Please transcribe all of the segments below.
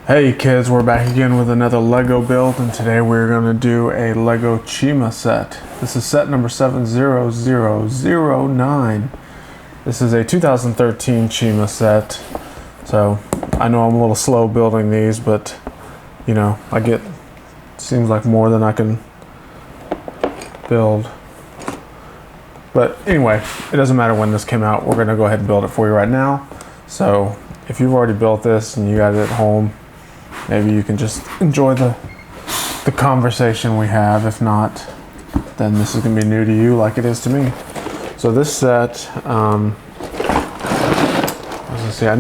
Hey kids, we're back again with another Lego build, and today we're going to do a Lego Chima set. This is set number 70009. This is a 2013 Chima set, so I know I'm a little slow building these, but you know, seems like more than I can build. But anyway, it doesn't matter when this came out, we're going to go ahead and build it for you right now. So if you've already built this and you got it at home, maybe you can just enjoy the conversation we have. If not, then this is going to be new to you like it is to me. So this set, let's see, I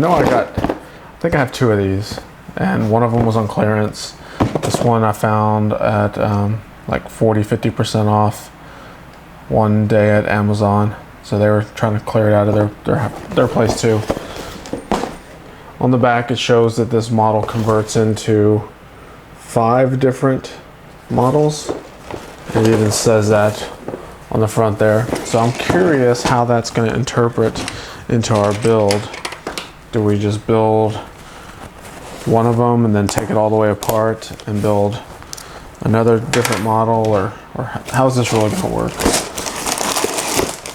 think I have two of these, and one of them was on clearance. This one I found at like 40-50% off one day at Amazon. So they were trying to clear it out of their place too. On the back, it shows that this model converts into 5 different models. It even says that on the front there. So I'm curious how that's going to interpret into our build. Do we just build one of them and then take it all the way apart and build another different model, or how's this really going to work?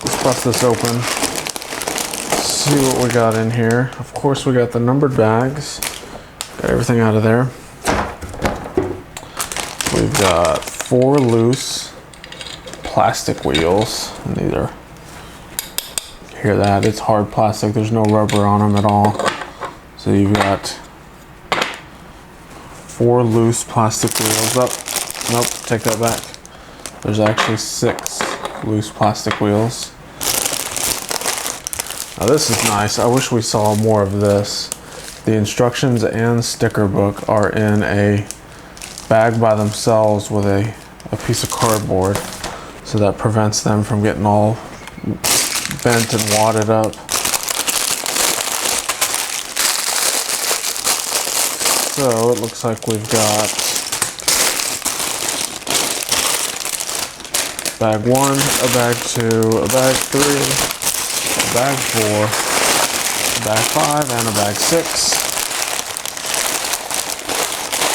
Let's bust this open. See what we got in here. Of course, we got the numbered bags. Got everything out of there. We've got 4 loose plastic wheels, and these are, hear that, it's hard plastic. There's no rubber on them at all. So you've got 4 loose plastic wheels. Nope, take that back. There's actually 6 loose plastic wheels. Now this is nice. I wish we saw more of this. The instructions and sticker book are in a bag by themselves with a piece of cardboard, so that prevents them from getting all bent and wadded up. So it looks like we've got bag 1, a bag 2, a bag 3, bag 4, bag 5, and a bag 6.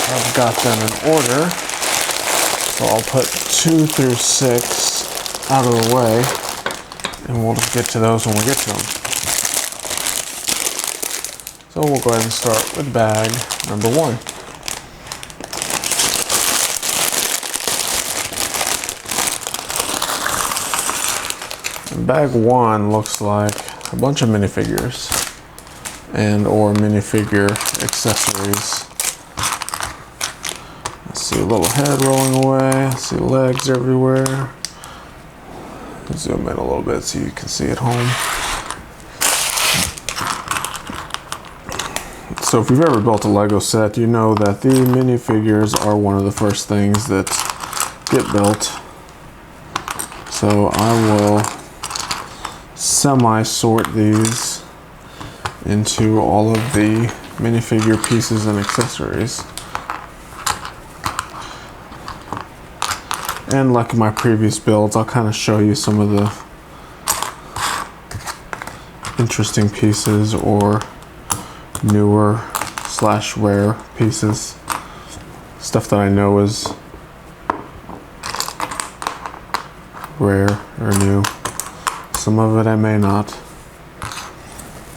I've got them in order, so I'll put 2 through 6 out of the way, and we'll just get to those when we get to them. So we'll go ahead and start with bag number 1. Bag 1 looks like a bunch of minifigures and or minifigure accessories. I see a little head rolling away. I see legs everywhere. Zoom in a little bit so you can see at home. So if you've ever built a Lego set, you know that the minifigures are one of the first things that get built. So I will semi-sort these into all of the minifigure pieces and accessories. And like in my previous builds, I'll kind of show you some of the interesting pieces or newer / rare pieces. Stuff that I know is rare or new. Some of it I may not.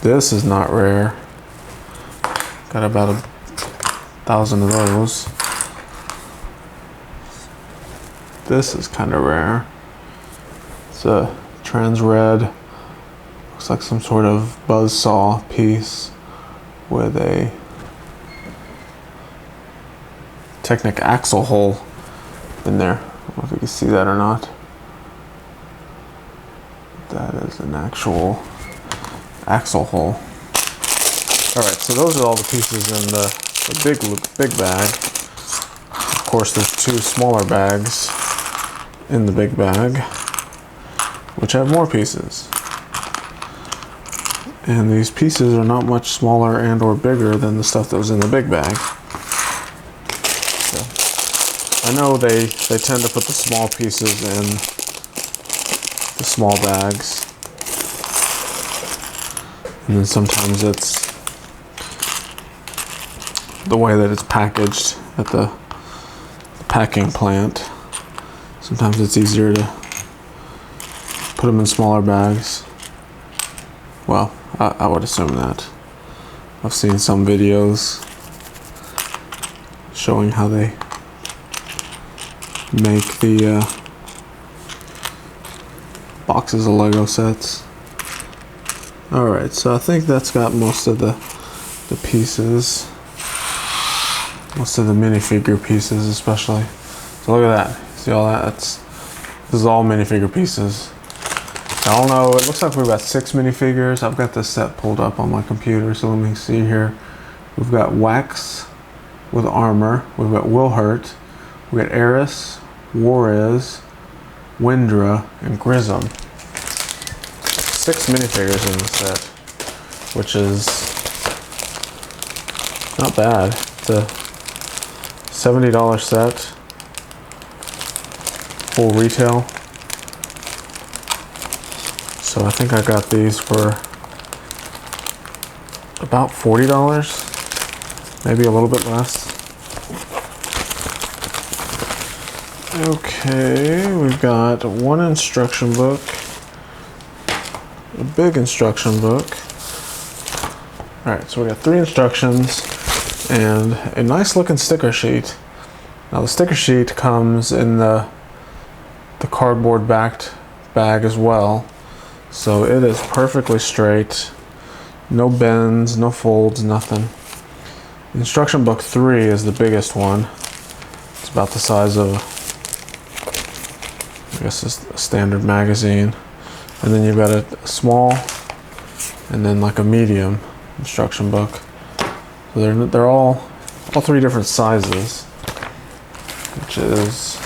This is not rare. Got about 1,000 of those. This is kind of rare. It's a trans red. Looks like some sort of buzzsaw piece with a Technic axle hole in there. I don't know if you can see that or not. That is an actual axle hole. Alright, so those are all the pieces in the big bag. Of course, there's 2 smaller bags in the big bag, which have more pieces. And these pieces are not much smaller and or bigger than the stuff that was in the big bag. So, I know they tend to put the small pieces in the small bags, and then sometimes it's the way that it's packaged at the packing plant. Sometimes it's easier to put them in smaller bags. Well, I would assume that. I've seen some videos showing how they make the boxes of Lego sets. Alright, so I think that's got most of the pieces. Most of the minifigure pieces especially. So look at that. See all that? This is all minifigure pieces. I don't know, it looks like we've got 6 minifigures. I've got this set pulled up on my computer, so let me see here. We've got Wax with armor. We've got Wilhurt. We've got Eris, Worriz, Windra, and Grism. 6 minifigures in the set, which is not bad. It's a $70 set, full retail. So I think I got these for about $40, maybe a little bit less. Okay, we've got one instruction book, a big instruction book. Alright, so we got 3 instructions and a nice looking sticker sheet. Now the sticker sheet comes in the cardboard backed bag as well. So it is perfectly straight, no bends, no folds, nothing. Instruction book 3 is the biggest one. It's about the size of, I guess, a standard magazine. And then you've got a small and then like a medium instruction book. So they're all 3 different sizes, which is,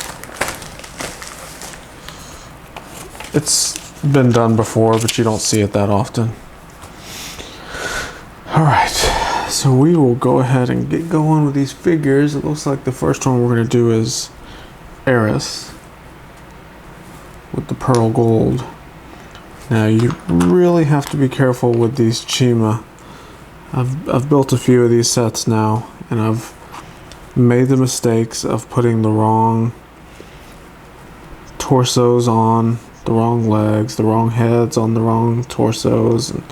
it's been done before, but you don't see it that often. Alright, so we will go ahead and get going with these figures. It looks like the first one we're going to do is Eris with the pearl gold. Now you really have to be careful with these Chima. I've built a few of these sets now, and I've made the mistakes of putting the wrong torsos on, the wrong legs, the wrong heads on the wrong torsos, and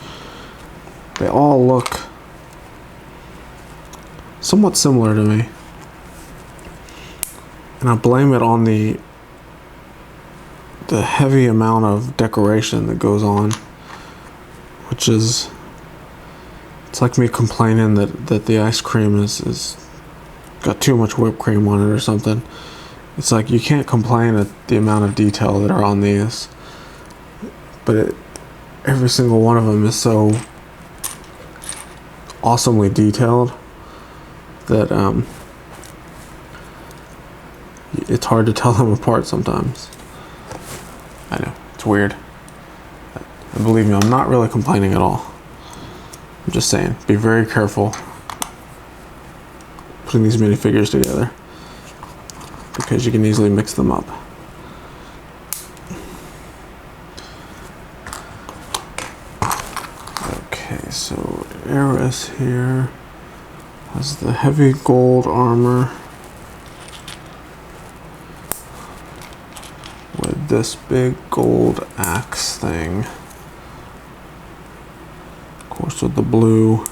they all look somewhat similar to me. And I blame it on the heavy amount of decoration that goes on, which is, it's like me complaining that the ice cream is got too much whipped cream on it or something. It's like you can't complain at the amount of detail that are on these, but every single one of them is so awesomely detailed that it's hard to tell them apart sometimes. I know, it's weird. And believe me, I'm not really complaining at all. I'm just saying, be very careful putting these minifigures together, because you can easily mix them up. Okay, so Eris here has the heavy gold armor with this big gold axe thing. Of course, with the blue,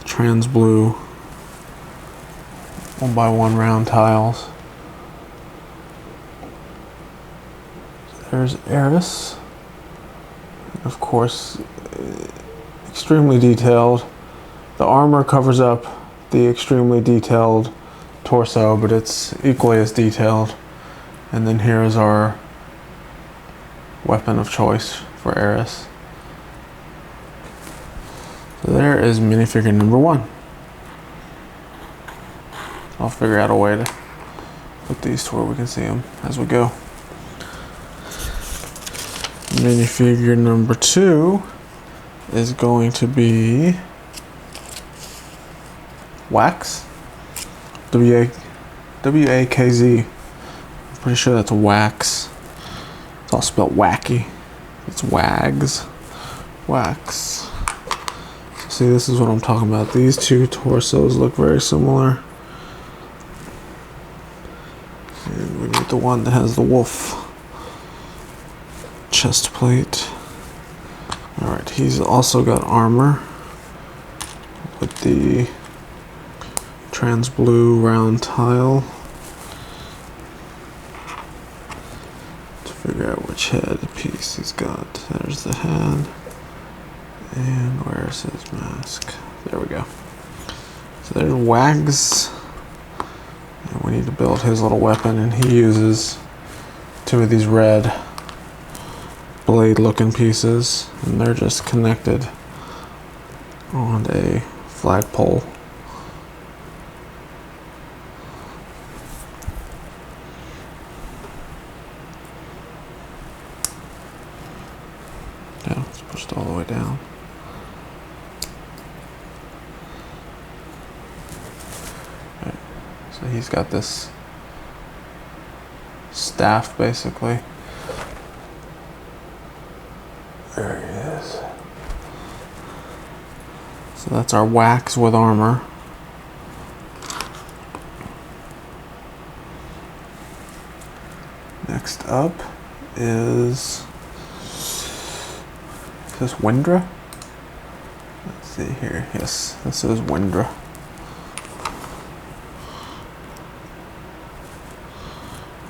trans blue 1x1 round tiles. There's Eris. Of course, extremely detailed. The armor covers up the extremely detailed torso, but it's equally as detailed. And then here is our weapon of choice for Eris. So there is minifigure number 1. I'll figure out a way to put these to where we can see them as we go. Minifigure number 2 is going to be Wax. W-A-K-Z. I'm pretty sure that's Wax. It's all spelled wacky. It's Wags. Wax. So See, this is what I'm talking about. These two torsos look very similar. And we need the one that has the wolf chest plate. Alright, he's also got armor with the trans blue round tile. To figure out which head piece he's got. There's the head. And where's his mask? There we go. So there's Wags. And we need to build his little weapon, and he uses two of these red blade looking pieces, and they're just connected on a flagpole. Yeah, it's pushed all the way down. Right. So he's got this staff basically. There he is. So that's our Wax with armor. Next up is this Windra. Let's see here. Yes, this is Windra.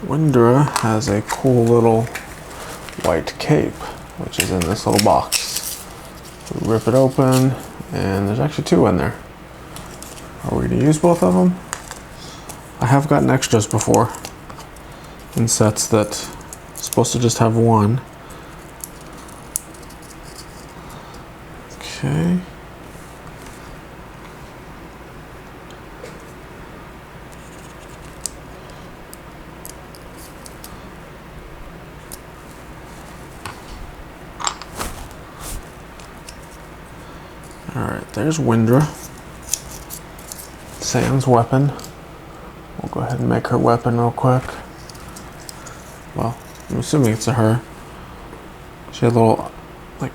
Windra has a cool little white cape, which is in this little box. We rip it open, and there's actually two in there. Are we gonna use both of them? I have gotten extras before in sets that supposed to just have one. Okay. Alright, there's Windra. Sam's weapon. We'll go ahead and make her weapon real quick. Well, I'm assuming it's a her. She had a little, like,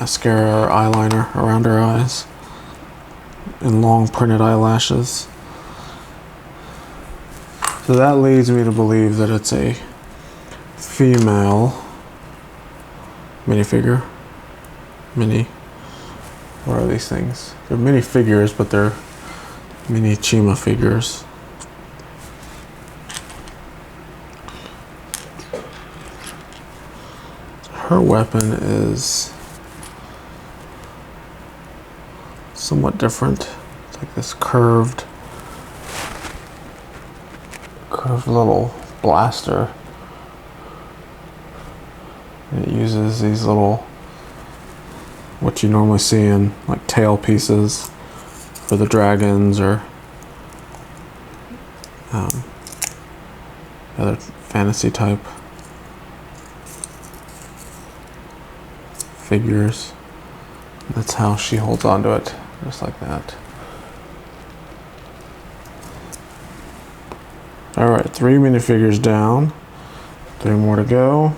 mascara or eyeliner around her eyes. And long printed eyelashes. So that leads me to believe that it's a female minifigure. What are these things? They're minifigures, but they're mini Chima figures. Her weapon is somewhat different. It's like this curved little blaster. And it uses these little, what you normally see in like tail pieces for the dragons or other fantasy type figures. That's how she holds onto it, just like that. Alright, 3 minifigures down, 3 more to go.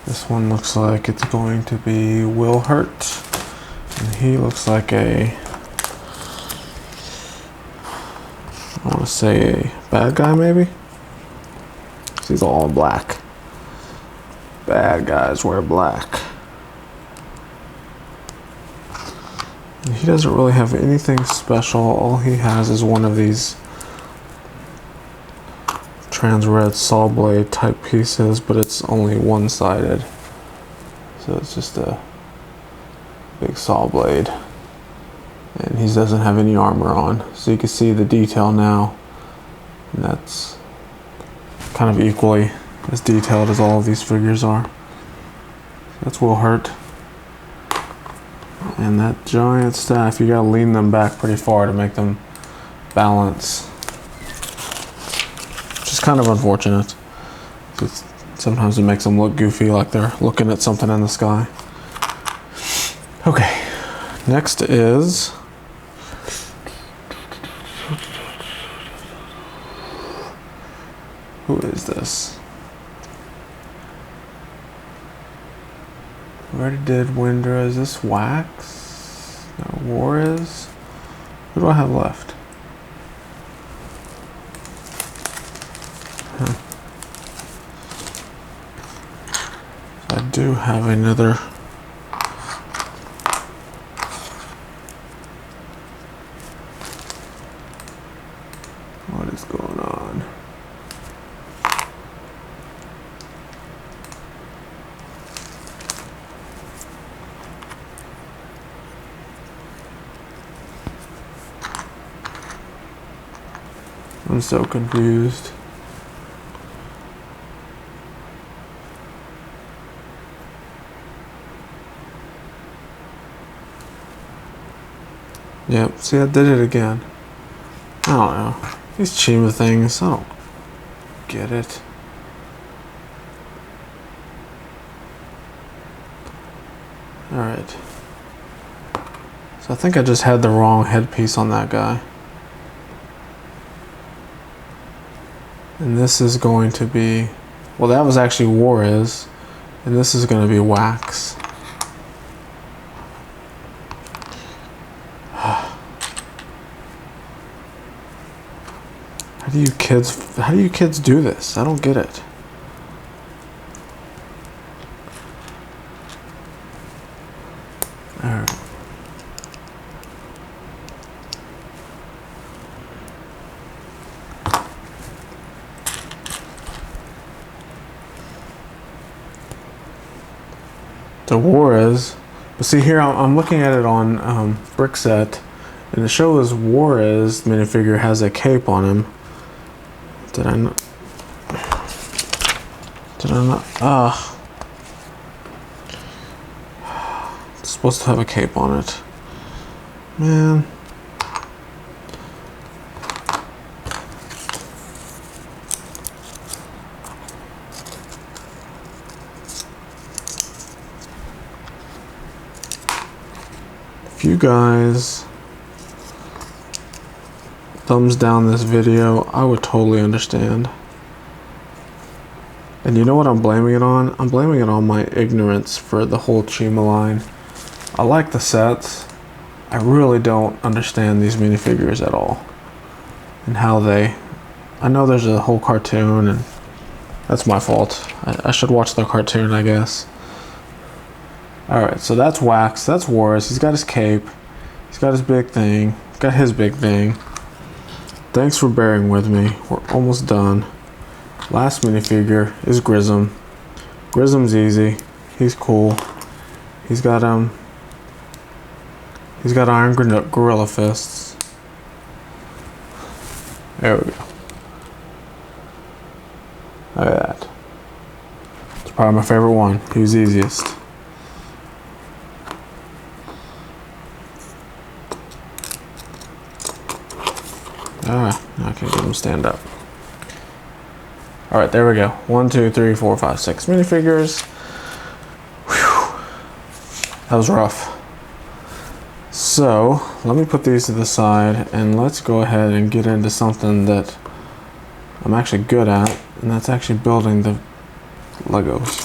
This one looks like it's going to be Will Hurt, and he looks like I want to say a bad guy maybe? He's all in black. Bad guys wear black. And he doesn't really have anything special. All he has is one of these trans red saw blade type pieces, but it's only one-sided. So it's just a big saw blade. And he doesn't have any armor on. So you can see the detail now. And that's kind of equally as detailed as all of these figures are. That's Will Hurt. And that giant staff, you gotta lean them back pretty far to make them balance. Which is kind of unfortunate. Sometimes it makes them look goofy, like they're looking at something in the sky. Okay, next is who is this? We already did Windra. Is this Wax? Now, Worriz. Who do I have left? I do have another. What is going on? I'm so confused. Yep, see, I did it again. I don't know. These Chima things, I don't get it. Alright. So I think I just had the wrong headpiece on that guy. And this is going to be, well, that was actually Worriz, and this is going to be wax. How do you kids do this? I don't get it. All right. The Worriz, but see here, I'm looking at it on Brickset, and it shows Worriz minifigure has a cape on him. Did I not? It's supposed to have a cape on it. Man. If you guys thumbs down this video, I would totally understand. And you know what I'm blaming it on? I'm blaming it on my ignorance for the whole Chima line. I like the sets. I really don't understand these minifigures at all. And how they... I know there's a whole cartoon, and that's my fault. I should watch the cartoon, I guess. Alright, so that's Wax. That's Worriz. He's got his cape. He's got his big thing. Got his big thing. Thanks for bearing with me. We're almost done. Last minifigure is Grism. Grism's easy. He's cool. He's got iron gorilla fists. There we go. Look at that. It's probably my favorite one. He was easiest. Ah, I can't get him to stand up. Alright, there we go. 1, 2, 3, 4, 5, 6 minifigures. Whew. That was rough. So, let me put these to the side and let's go ahead and get into something that I'm actually good at, and that's actually building the Legos.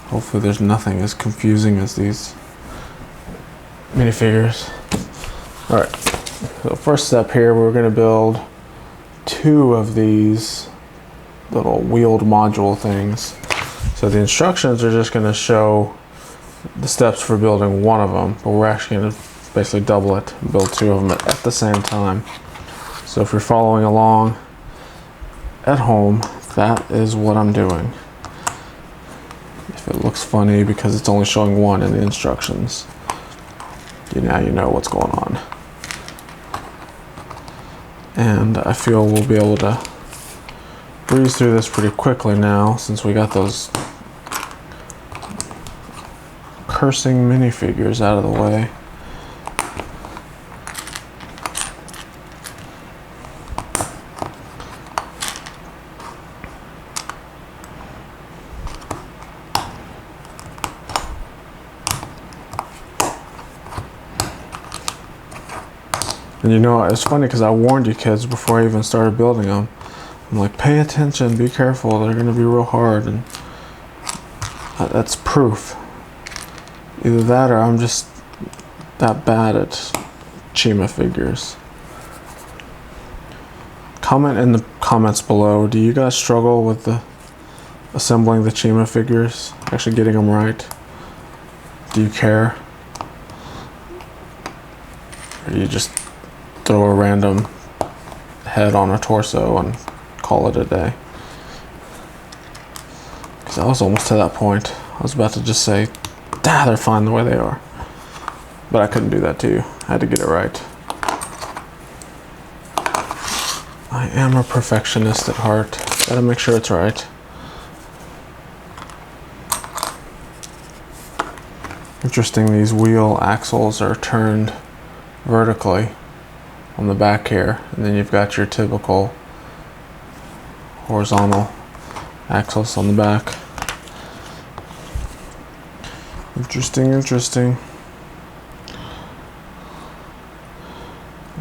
Hopefully there's nothing as confusing as these minifigures. Alright, so first step here, we're going to build 2 of these little wheeled module things. So the instructions are just going to show the steps for building one of them, but we're actually going to basically double it and build 2 of them at the same time. So if you're following along at home, that is what I'm doing. If it looks funny because it's only showing 1 in the instructions, now you know what's going on. And I feel we'll be able to breeze through this pretty quickly now, since we got those cursing minifigures out of the way. And you know, it's funny because I warned you kids before I even started building them. I'm like, pay attention, be careful, they're going to be real hard. And that's proof. Either that or I'm just that bad at Chima figures. Comment in the comments below, do you guys struggle with assembling the Chima figures? Actually getting them right? Do you care? Or you just throw a random head on a torso and call it a day? Because I was almost to that point. I was about to just say, they're fine the way they are. But I couldn't do that to you. I had to get it right. I am a perfectionist at heart. Gotta make sure it's right. Interesting, these wheel axles are turned vertically on the back here, and then you've got your typical horizontal axles on the back. Interesting, interesting.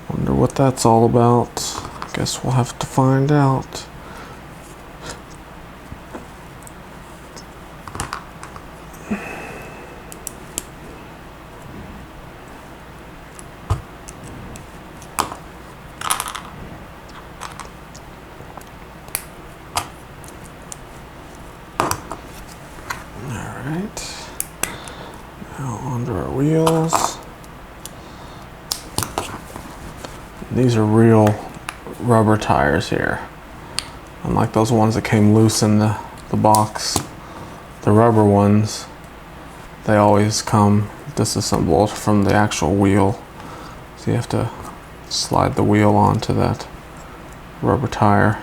Wonder what that's all about. Guess we'll have to find out. Alright. Now onto our wheels. These are real rubber tires here, unlike those ones that came loose in the box. The rubber ones, they always come disassembled from the actual wheel, so you have to slide the wheel onto that rubber tire,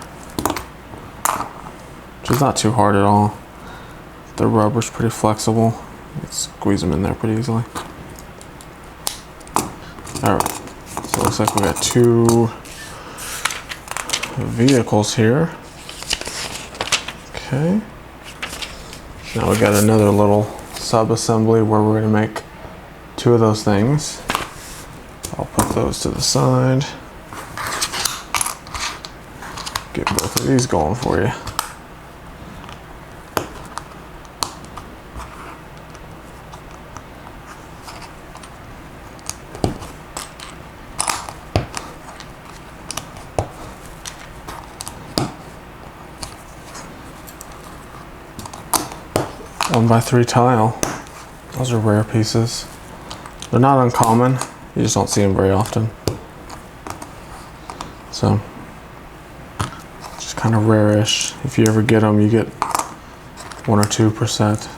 which is not too hard at all. The rubber's pretty flexible. You can squeeze them in there pretty easily. Alright, so it looks like we got two vehicles here. Okay. Now we got another little sub-assembly where we're going to make two of those things. I'll put those to the side. Get both of these going for you. One by 3 tile. Those are rare pieces. They're not uncommon. You just don't see them very often. So, just kind of rare-ish. If you ever get them, you get 1 or 2%.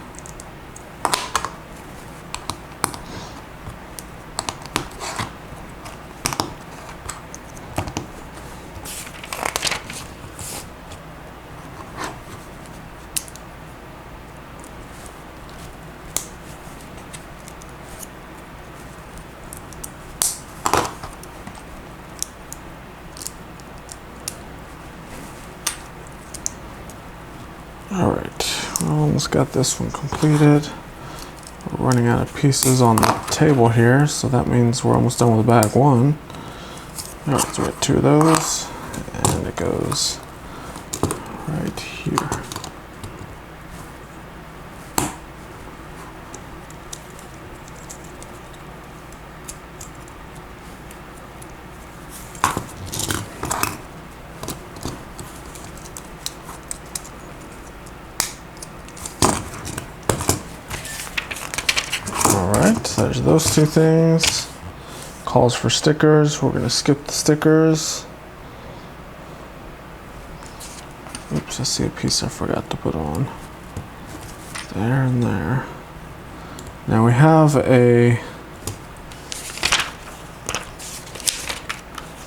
Alright, we almost got this one completed. We're running out of pieces on the table here, so that means we're almost done with bag 1. Alright, so we got 2 of those, and it goes right here. Alright, so there's those 2 things. Calls for stickers. We're going to skip the stickers. Oops, I see a piece I forgot to put on. There and there. Now we have a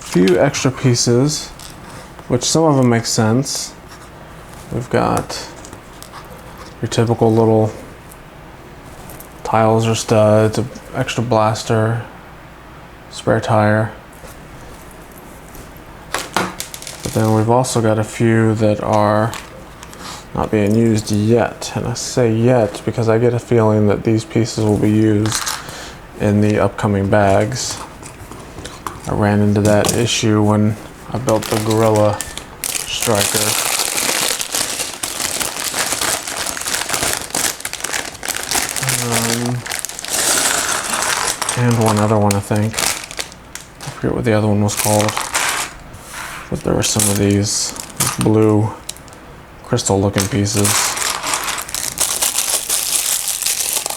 few extra pieces, which some of them make sense. We've got your typical little tiles or studs, an extra blaster, spare tire. But then we've also got a few that are not being used yet. And I say yet because I get a feeling that these pieces will be used in the upcoming bags. I ran into that issue when I built the Gorilla Striker. and one other one, I think. I forget what the other one was called. But there were some of these blue crystal looking pieces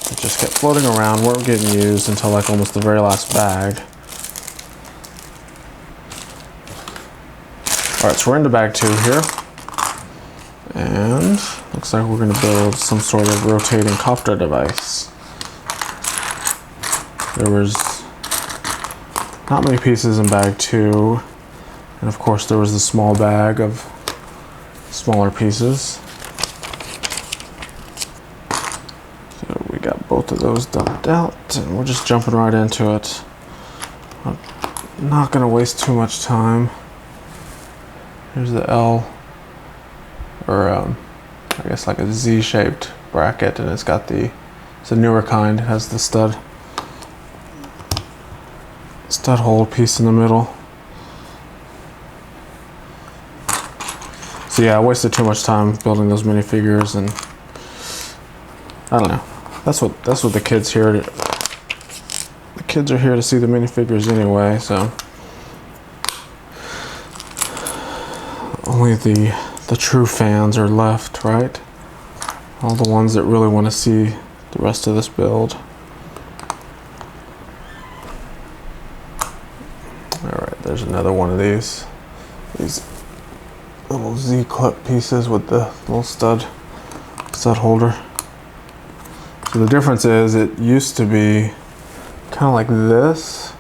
that just kept floating around, weren't getting used until like almost the very last bag. Alright, so we're into bag 2 here. And looks like we're going to build some sort of rotating copter device. There was not many pieces in bag 2. And of course there was the small bag of smaller pieces. So we got both of those dumped out and we're just jumping right into it. I'm not going to waste too much time. Here's the L, or I guess like a Z-shaped bracket, and it's a newer kind. It has the stud hole piece in the middle. So yeah, I wasted too much time building those minifigures, and I don't know. That's what the kids here. The kids are here to see the minifigures anyway, so. Only the true fans are left, right? All the ones that really want to see the rest of this build. Alright, there's another one of these little Z-clip pieces with the little stud holder. So the difference is it used to be kind of like this,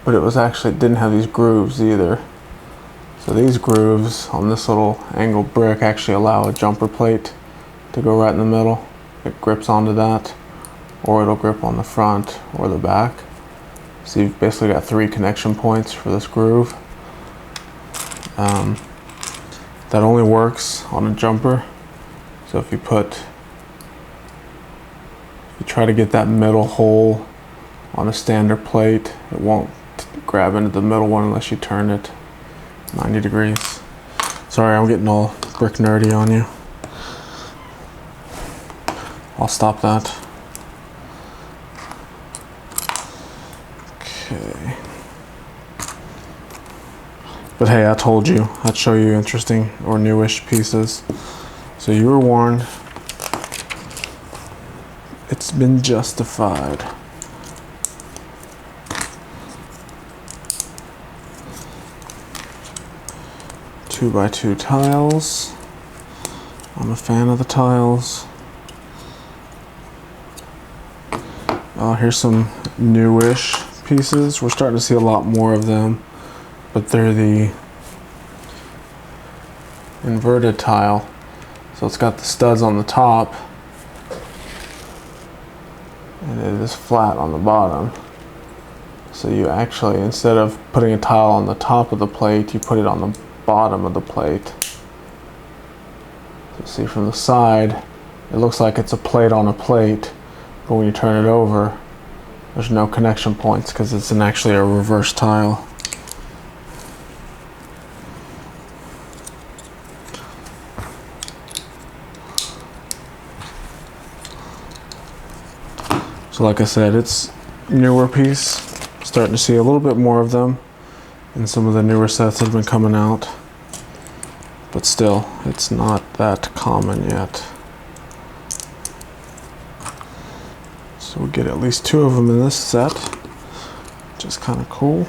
but it was actually, it didn't have these grooves either. So these grooves on this little angled brick actually allow a jumper plate to go right in the middle. It grips onto that, or it'll grip on the front or the back. So you've basically got 3 connection points for this groove. That only works on a jumper. So if you try to get that middle hole on a standard plate, it won't grab into the middle one unless you turn it 90 degrees. Sorry, I'm getting all brick nerdy on you. I'll stop that. Okay. But hey, I told you I'd show you interesting or newish pieces. So you were warned. It's been justified. 2x2 tiles. I'm a fan of the tiles. Here's some newish pieces. We're starting to see a lot more of them, but they're the inverted tile. So it's got the studs on the top and it is flat on the bottom. So you actually, instead of putting a tile on the top of the plate, you put it on the bottom of the plate. So see from the side, it looks like it's a plate on a plate, but when you turn it over, there's no connection points because it's actually a reverse tile. So like I said, it's a newer piece. Starting to see a little bit more of them in some of the newer sets that have been coming out. But still, it's not that common yet. So we get at least 2 of them in this set, which is kind of cool.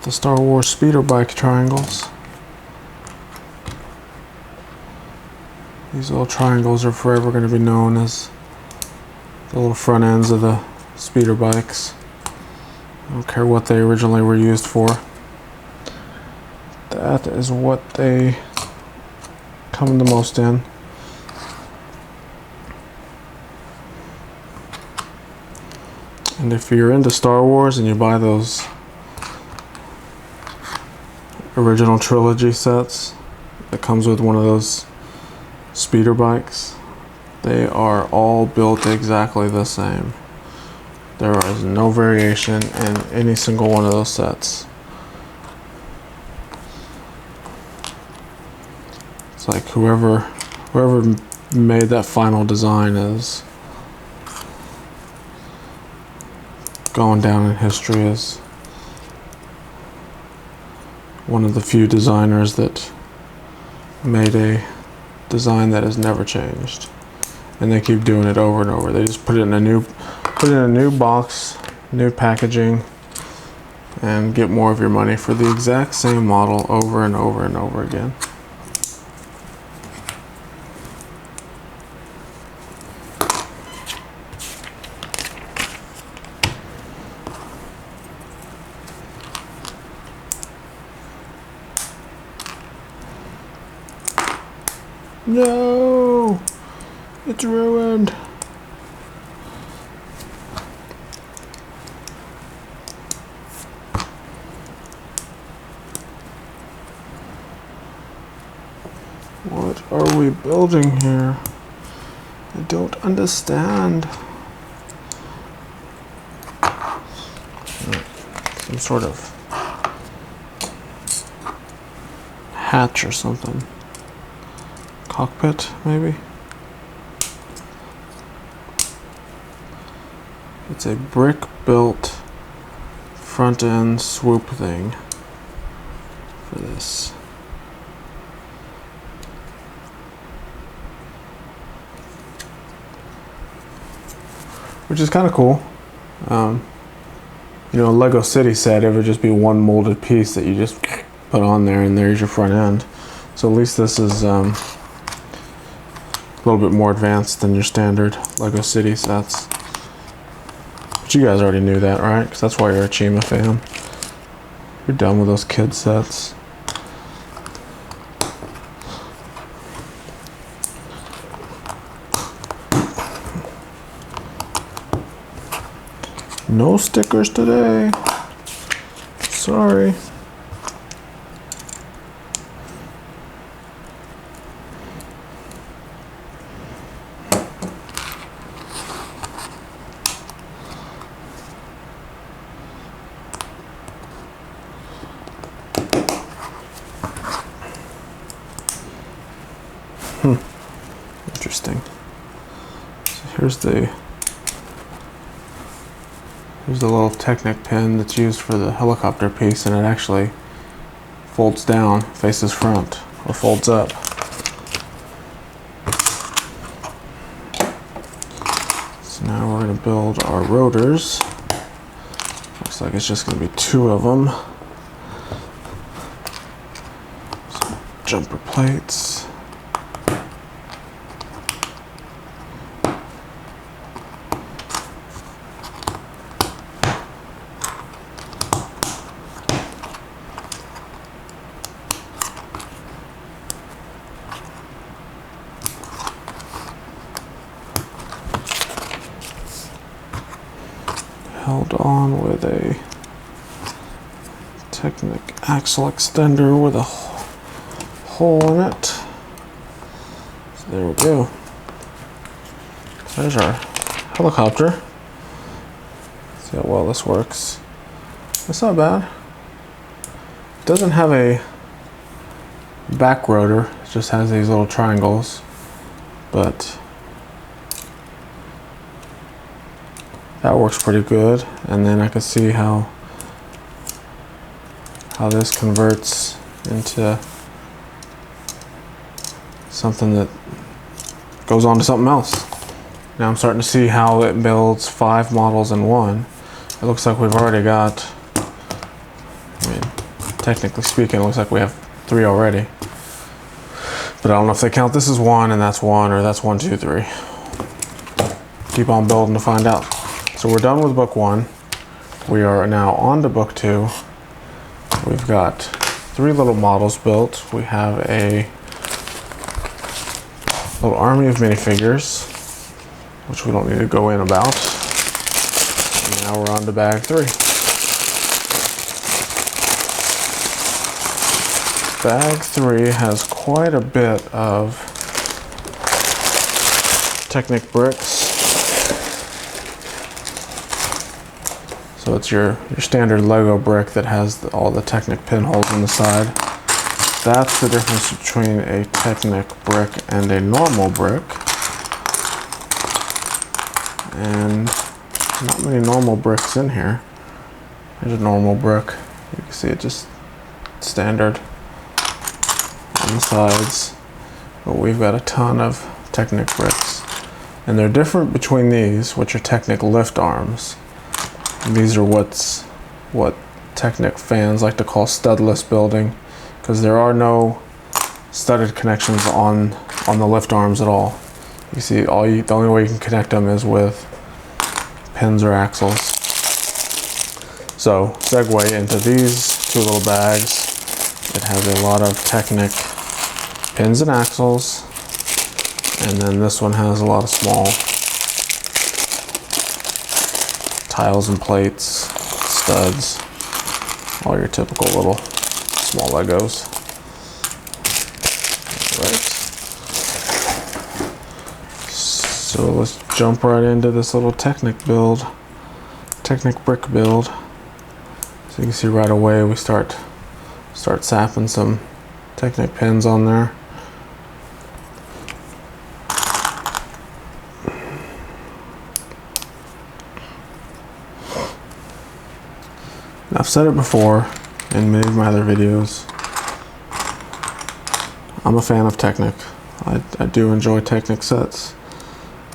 The Star Wars speeder bike triangles. These little triangles are forever going to be known as the little front ends of the speeder bikes. I don't care what they originally were used for. That is what they come the most in. And if you're into Star Wars and you buy those original trilogy sets, it comes with one of those speeder bikes. They are all built exactly the same. There is no variation in any single one of those sets. It's like whoever made that final design is going down in history as one of the few designers that made a design that has never changed. And they keep doing it over and over. They just put it in a new box, new packaging, and get more of your money for the exact same model over and over and over again. No! It's ruined! What are we building here? I don't understand. Some sort of hatch or something. Cockpit, maybe? It's a brick-built front-end swoop thing for this. Which is kind of cool. You know, a Lego City set, it would just be one molded piece that you just put on there, and there's your front end. So at least this is a little bit more advanced than your standard Lego City sets. But you guys already knew that, right? Because that's why you're a Chima fan. You're done with those kid sets. No stickers today. Sorry. Interesting. So here's the little Technic pin that's used for the helicopter piece, and it actually folds down, faces front, or folds up. So now we're going to build our rotors. Looks like it's just going to be 2 of them. Some jumper plates. Held on with a Technic axle extender with a hole in it. So there we go. So there's our helicopter. See how well this works. That's not bad. It doesn't have a back rotor, it just has these little triangles, but that works pretty good. And then I can see how this converts into something that goes on to something else. Now I'm starting to see how it builds 5 models in one. It looks like we've already got, I mean, technically speaking, it looks like we have 3 already. But I don't know if they count this as 1 and that's 1, or that's 1, 2, 3. Keep on building to find out. So we're done with book 1. We are now on to book 2. We've got 3 little models built. We have a little army of minifigures, which we don't need to go in about. And now Now we're on to bag 3. Bag 3 has quite a bit of Technic bricks. So it's your standard Lego brick that has all the Technic pinholes on the side. That's the difference between a Technic brick and a normal brick. And not many normal bricks in here. There's a normal brick. You can see it just standard on the sides. But we've got a ton of Technic bricks. And they're different between these, which are Technic lift arms. And these are what Technic fans like to call studless building, because there are no studded connections on the lift arms at all. You see, the only way you can connect them is with pins or axles. So, segue into these 2 little bags. It has a lot of Technic pins and axles, and then this one has a lot of small tiles and plates, studs, all your typical little small Legos. Right. So let's jump right into this little Technic brick build. So you can see right away we start sapping some Technic pins on there. I've said it before in many of my other videos. I'm a fan of Technic. I do enjoy Technic sets.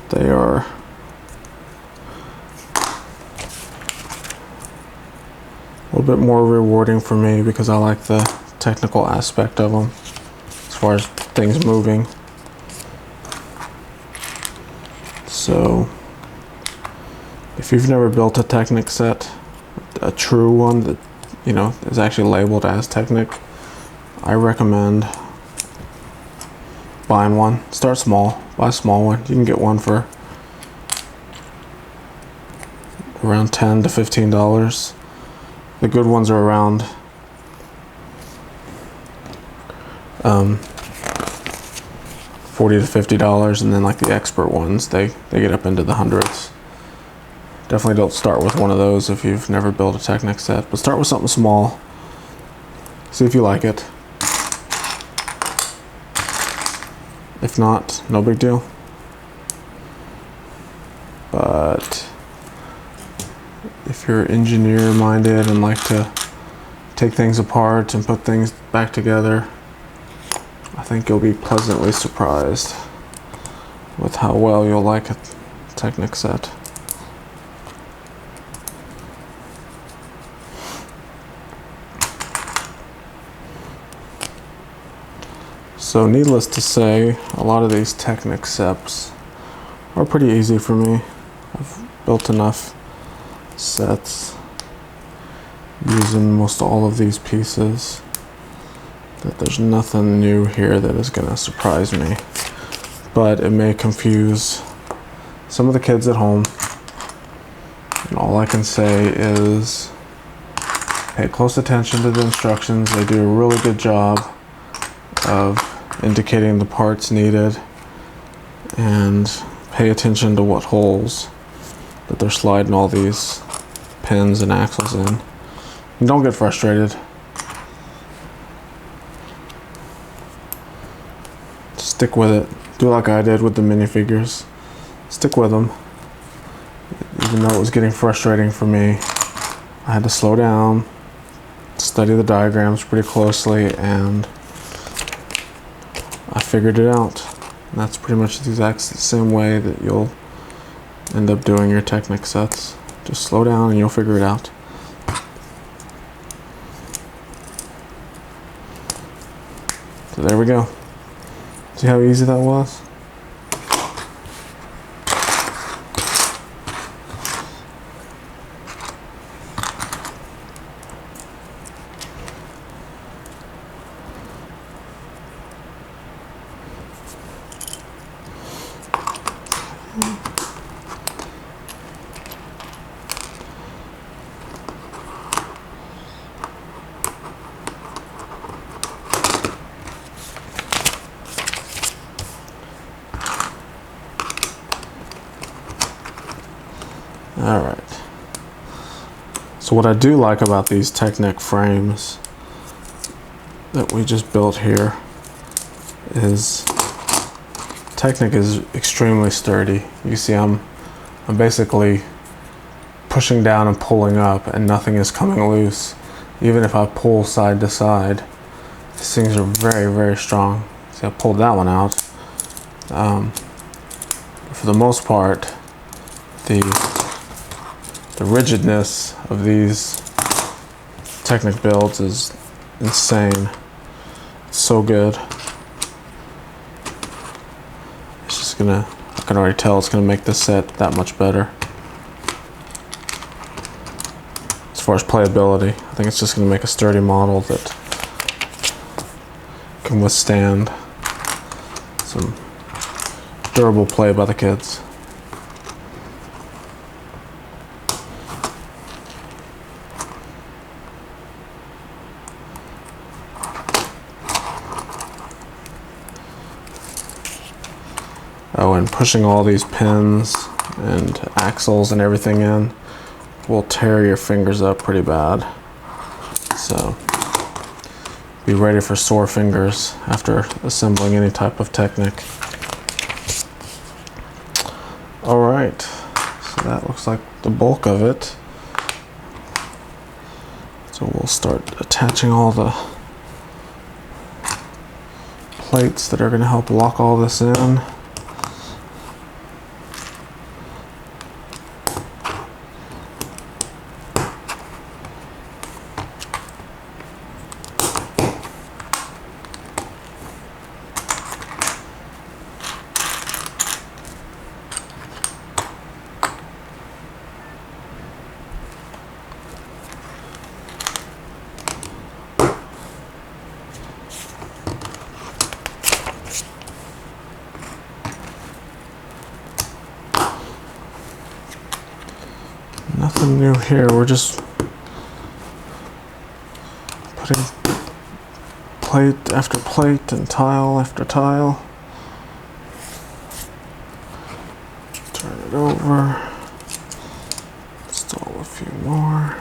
They are a little bit more rewarding for me because I like the technical aspect of them as far as things moving. So if you've never built a Technic set, a true one that is actually labeled as Technic, I recommend buying one. Start small, buy a small one. You can get one for around $10 to $15. The good ones are around $40 to $50, and then like the expert ones, they get up into the hundreds. Definitely don't start with one of those if you've never built a Technic set, but start with something small. See if you like it. If not, no big deal. But if you're engineer minded and like to take things apart and put things back together, I think you'll be pleasantly surprised with how well you'll like a Technic set. So needless to say, a lot of these Technic sets are pretty easy for me. I've built enough sets using most all of these pieces that there's nothing new here that is going to surprise me. But it may confuse some of the kids at home. And all I can say is pay close attention to the instructions. They do a really good job of indicating the parts needed, and pay attention to what holes that they're sliding all these pins and axles in. And don't get frustrated. Stick with it. Do like I did with the minifigures. Stick with them. Even though it was getting frustrating for me, I had to slow down, study the diagrams pretty closely, and I figured it out. And that's pretty much the exact same way that you'll end up doing your Technic sets. Just slow down and you'll figure it out. So there we go. See how easy that was? So what I do like about these Technic frames that we just built here is Technic is extremely sturdy. You see I'm basically pushing down and pulling up and nothing is coming loose. Even if I pull side to side, these things are very, very strong. See, I pulled that one out. For the most part, the rigidness of these Technic builds is insane. It's so good. It's just gonna, I can already tell it's gonna make this set that much better. As far as playability, I think it's just gonna make a sturdy model that can withstand some durable play by the kids. Oh, and pushing all these pins and axles and everything in will tear your fingers up pretty bad. So be ready for sore fingers after assembling any type of Technic. All right, so that looks like the bulk of it. So we'll start attaching all the plates that are going to help lock all this in. Nothing new here, we're just putting plate after plate and tile after tile. Turn it over, install a few more.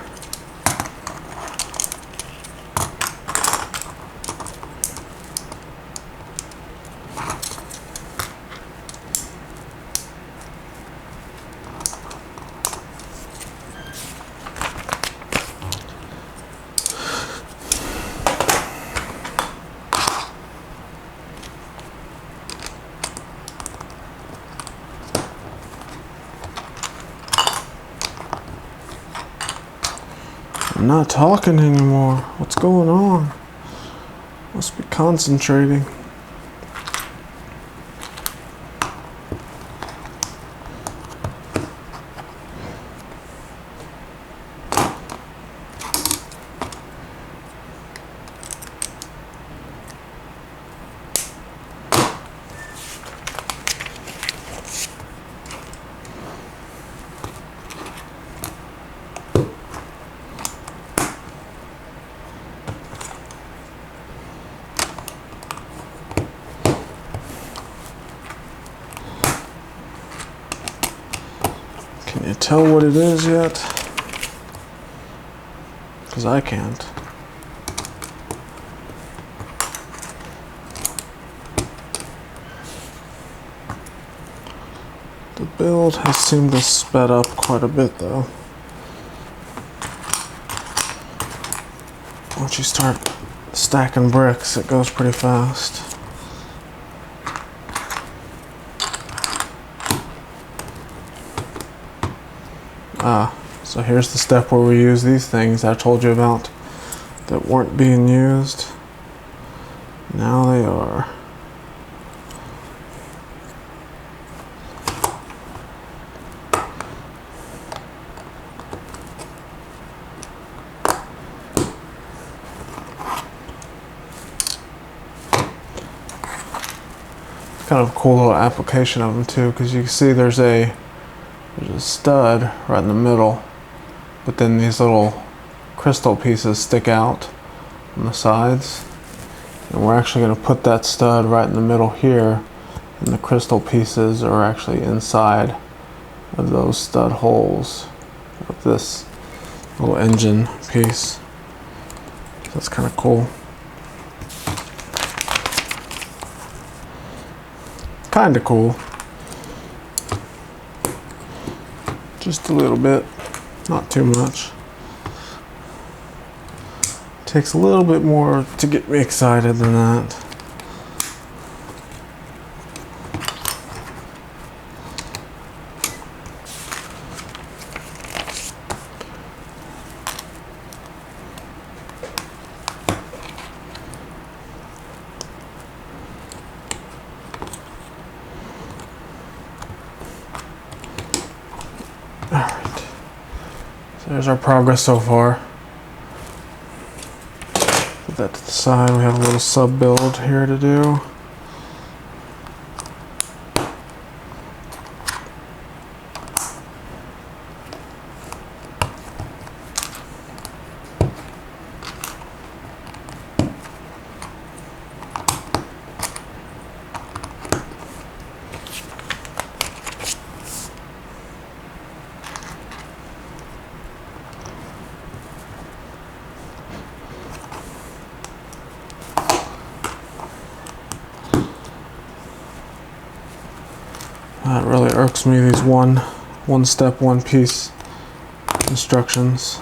I'm not talking anymore. What's going on? Must be concentrating. Can you tell what it is yet? Because I can't. The build has seemed to sped up quite a bit though. Once you start stacking bricks, it goes pretty fast. So here's the step where we use these things I told you about that weren't being used. Now they are. Kind of a cool little application of them too, because you can see there's a stud right in the middle, but then these little crystal pieces stick out on the sides, and we're actually going to put that stud right in the middle here, and the crystal pieces are actually inside of those stud holes of this little engine piece. That's kind of cool. Kind of cool. Just a little bit, not too much. Takes a little bit more to get me excited than that. Alright, so there's our progress so far. Put that to the side. We have a little sub build here to do. That really irks me, these one step, one piece instructions.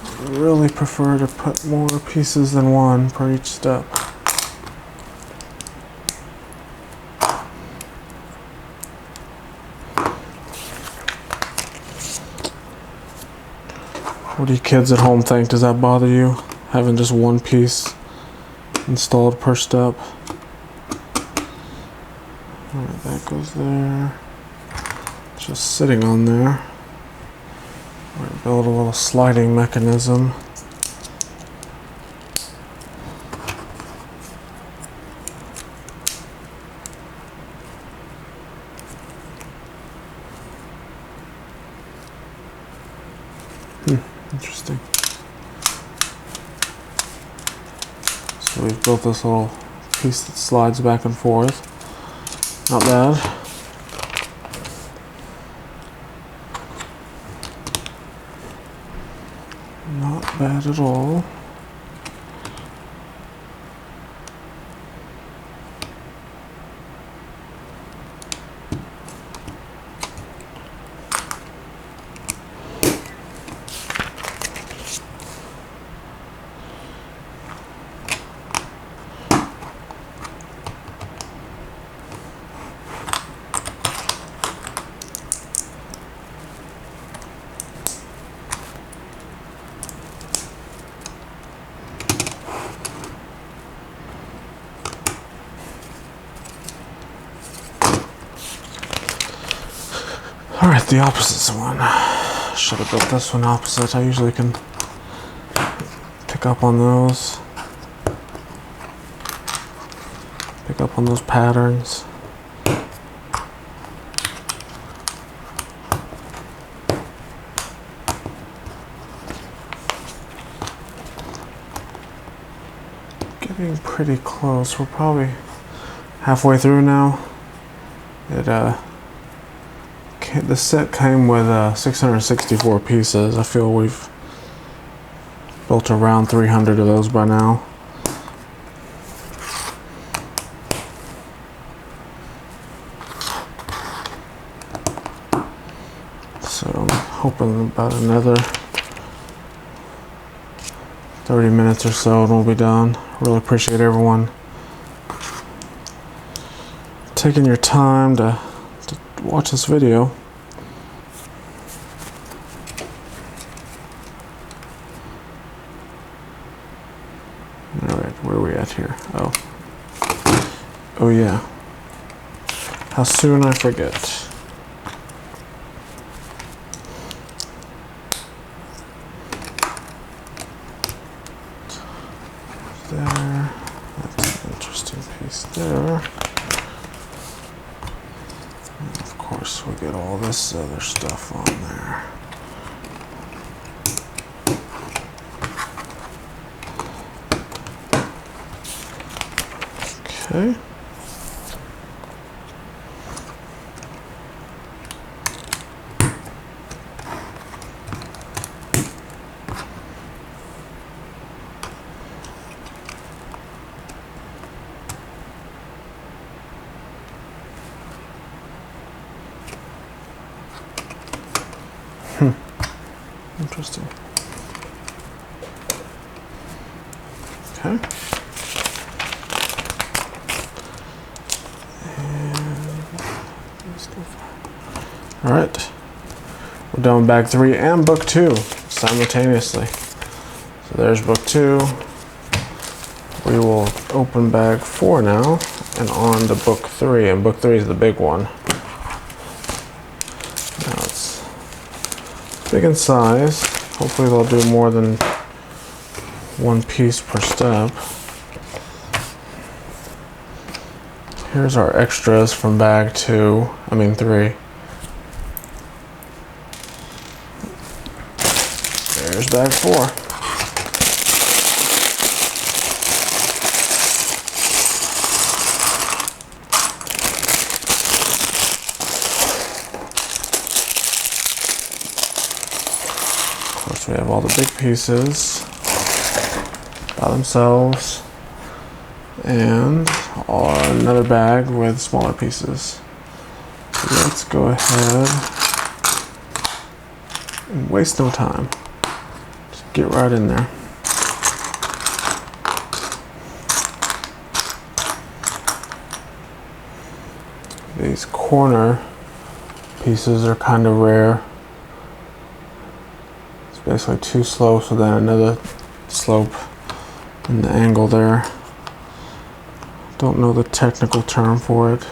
I really prefer to put more pieces than one per each step. What do you kids at home think? Does that bother you? Having just one piece installed per step? Alright, that goes there. Just sitting on there. We're going to build a little sliding mechanism. Interesting. So we've built this little piece that slides back and forth. Not bad. Not bad at all. Alright, the opposite one. Should have built this one opposite. I usually can pick up on those. Pick up on those patterns. Getting pretty close. We're probably halfway through now. The set came with 664 pieces. I feel we've built around 300 of those by now. So I'm hoping about another 30 minutes or so and we'll be done. Really appreciate everyone taking your time to watch this video. Alright, where are we at here? Oh yeah. How soon I forget. There. That's an interesting piece there. And of course, we get all this other stuff on there. Okay. Interesting. Okay. All right. We're done with bag 3 and book 2 simultaneously. So there's book 2. We will open bag 4 now and on to book 3. And book 3 is the big one. Now it's big in size. Hopefully they'll do more than one piece per step. Here's our extras from bag 3. There's bag 4. Of course, we have all the big pieces by themselves, and another bag with smaller pieces. So let's go ahead and waste no time. Just get right in there. These corner pieces are kind of rare. It's basically 2 slopes with then another slope in the angle there. Don't know the technical term for it,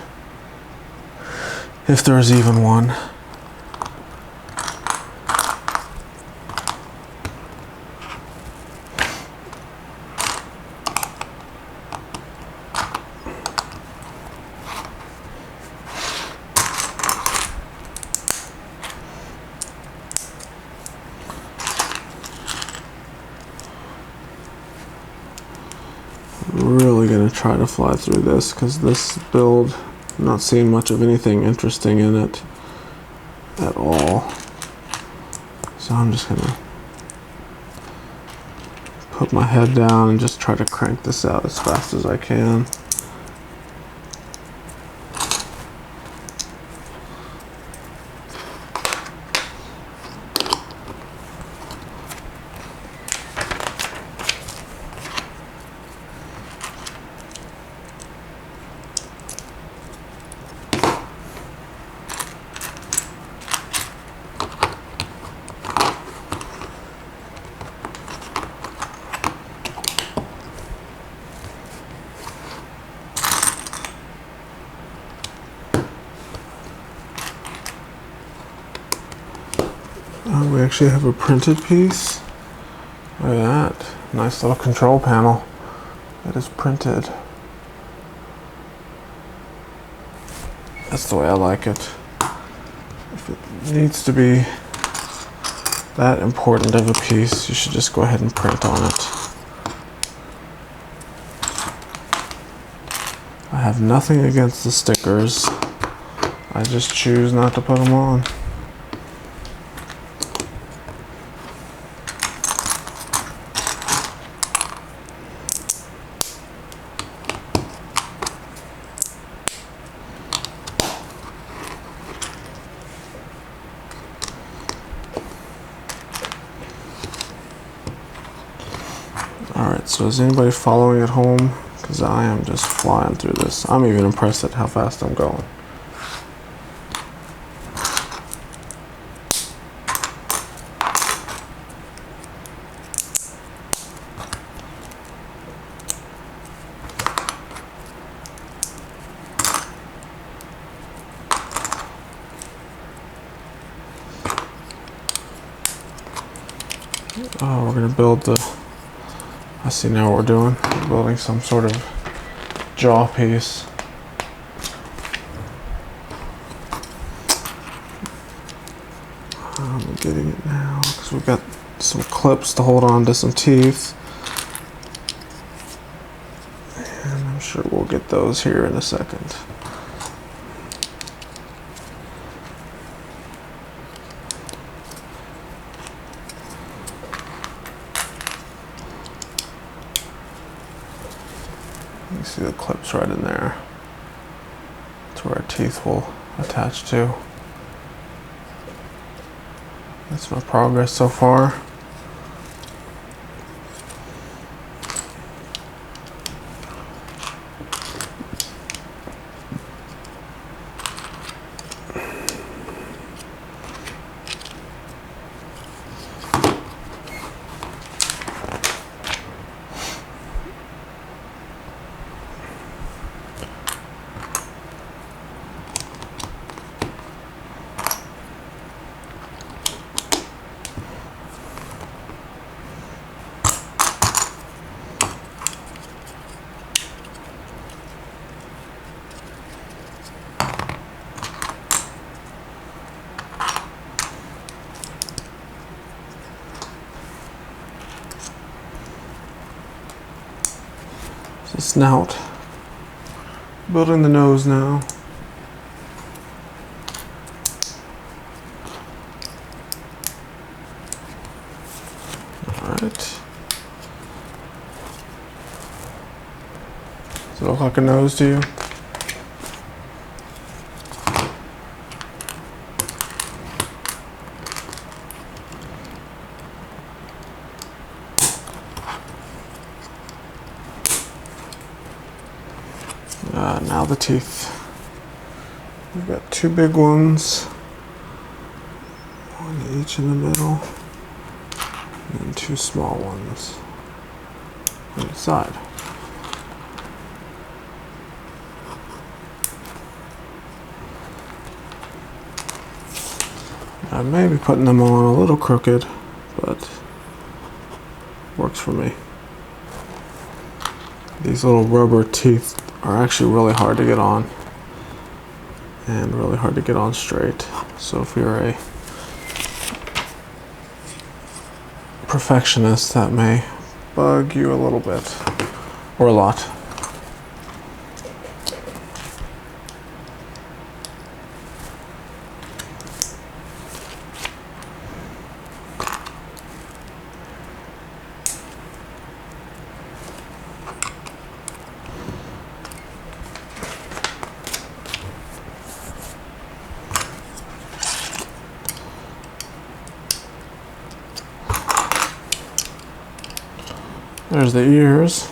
if there's even one. Really gonna try to fly through this because this build, I'm not seeing much of anything interesting in it at all. So I'm just gonna put my head down and just try to crank this out as fast as I can. We actually have a printed piece. Look at that. Nice little control panel. It is printed. That's the way I like it. If it needs to be that important of a piece, you should just go ahead and print on it. I have nothing against the stickers. I just choose not to put them on. Alright, so is anybody following at home? Because I am just flying through this. I'm even impressed at how fast I'm going. Oh, we're going to build the... I see now what we're doing. We're building some sort of jaw piece. I'm getting it now because we've got some clips to hold on to some teeth. And I'm sure we'll get those here in a second. You see the clips right in there. That's where our teeth will attach to. That's my progress so far. The snout. Building the nose now. Alright. Does it look like a nose to you? Now the teeth. We've got two big ones, one each in the middle, and two small ones on the side. I may be putting them on a little crooked, but works for me. These little rubber teeth are actually really hard to get on, and really hard to get on straight. So if you're a perfectionist, that may bug you a little bit, or a lot. There's the ears.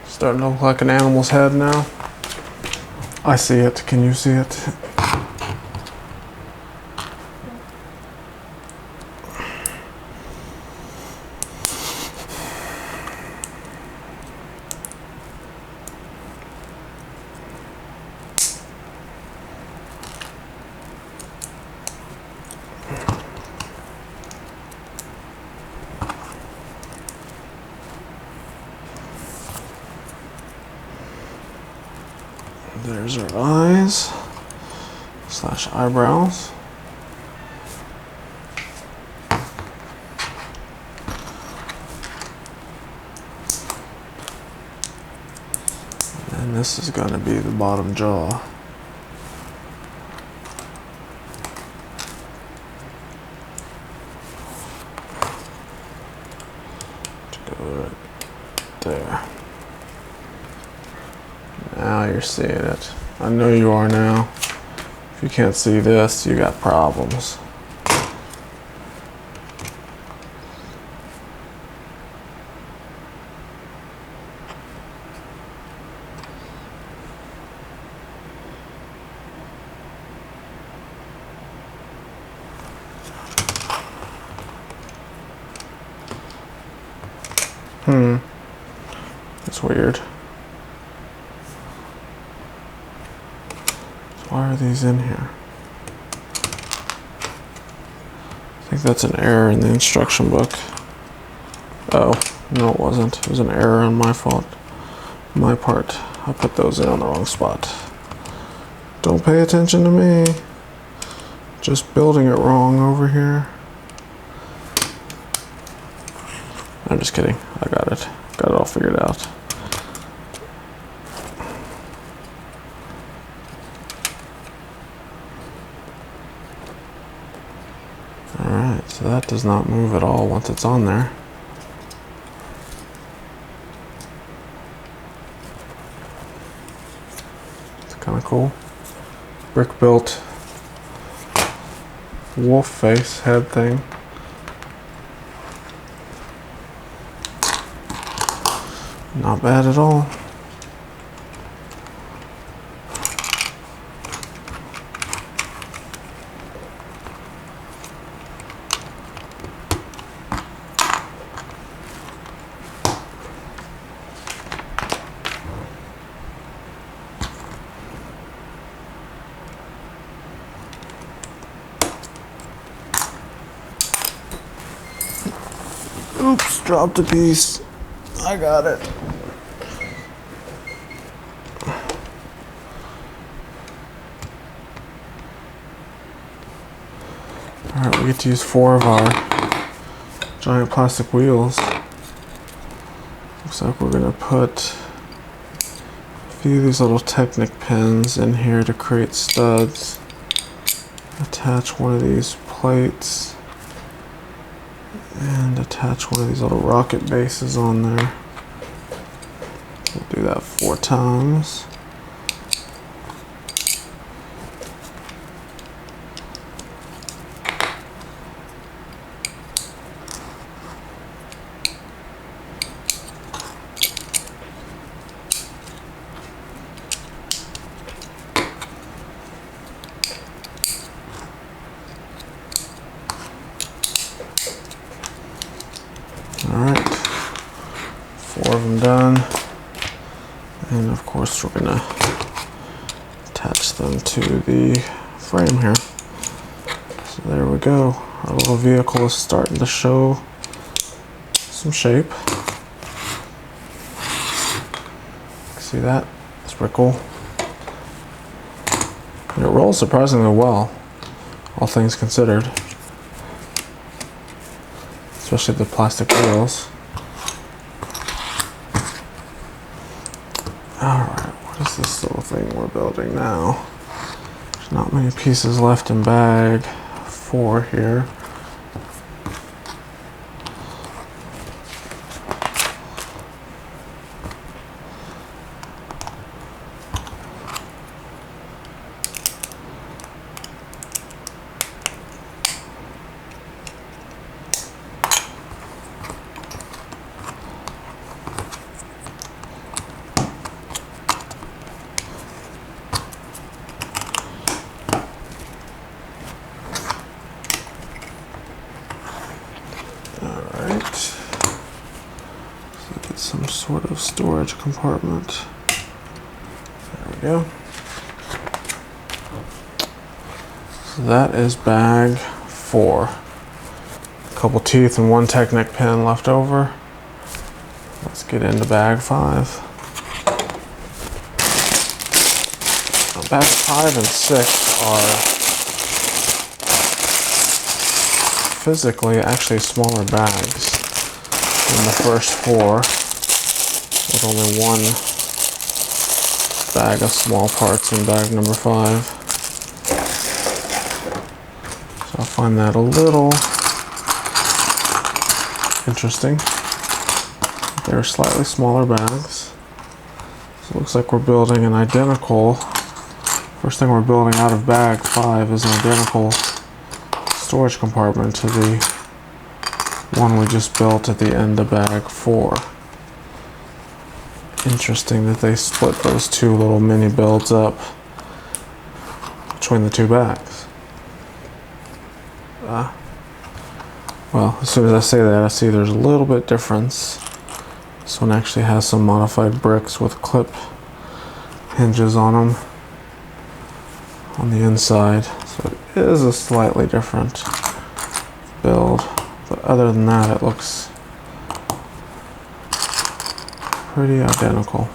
Starting to look like an animal's head now. I see it. Can you see it? There's her eyes / eyebrows. And this is going to be the bottom jaw. To go right there. Now you're seeing it. I know you are now. If you can't see this, you got problems. That's weird. Why are these in here? I think that's an error in the instruction book. Oh, no it wasn't. It was an error on my fault. My part. I put those in on the wrong spot. Don't pay attention to me. Just building it wrong over here. I'm just kidding. I got it. Got it all figured out. Alright, so that does not move at all once it's on there. It's kind of cool. Brick built wolf face head thing. Not bad at all. Oops, dropped a piece. I got it. Alright, we get to use 4 of our giant plastic wheels. Looks like we're gonna put a few of these little Technic pins in here to create studs. Attach one of these plates and attach one of these little rocket bases on there. We'll do that 4 times. Alright, 4 of them done, and of course we're going to attach them to the frame here. So there we go, our little vehicle is starting to show some shape. See that? It's pretty cool. And it rolls surprisingly well, all things considered. Especially the plastic wheels. Alright, what is this little thing we're building now? There's not many pieces left in bag 4 here. Some sort of storage compartment. There we go. So that is bag 4. A couple teeth and 1 Technic pin left over. Let's get into bag 5. Now, bags 5 and 6 are physically actually smaller bags than the first 4. With only 1 bag of small parts in bag number 5. So I find that a little interesting. They're slightly smaller bags. So it looks like we're building an identical, first thing we're building out of bag 5 is an identical storage compartment to the one we just built at the end of bag 4. Interesting that they split those 2 little mini builds up between the 2 bags. Well, as soon as I say that, I see there's a little bit difference. This one actually has some modified bricks with clip hinges on them on the inside, so it is a slightly different build, but other than that, it looks pretty identical.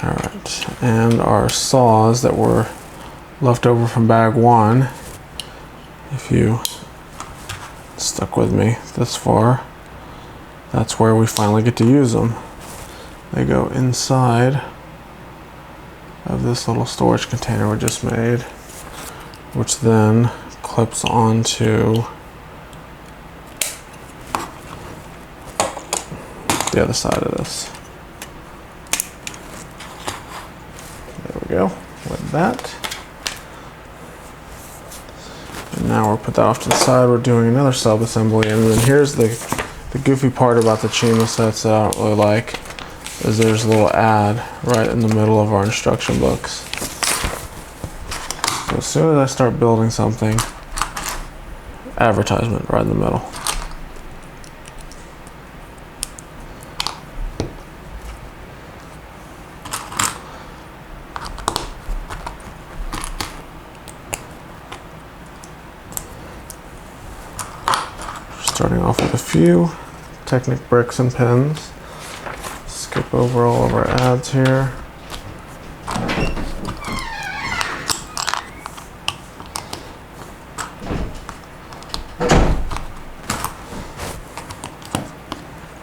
Alright, and our saws that were left over from bag 1, if you stuck with me this far, that's where we finally get to use them. They go inside of this little storage container we just made, which then clips onto the other side of this. There we go, with that. And now we'll put that off to the side. We're doing another sub-assembly, and then here's the goofy part about the Chima sets that I don't really like, is there's a little ad right in the middle of our instruction books. So as soon as I start building something, advertisement right in the middle. Starting off with a few Technic bricks and pins. Skip over all of our ads here.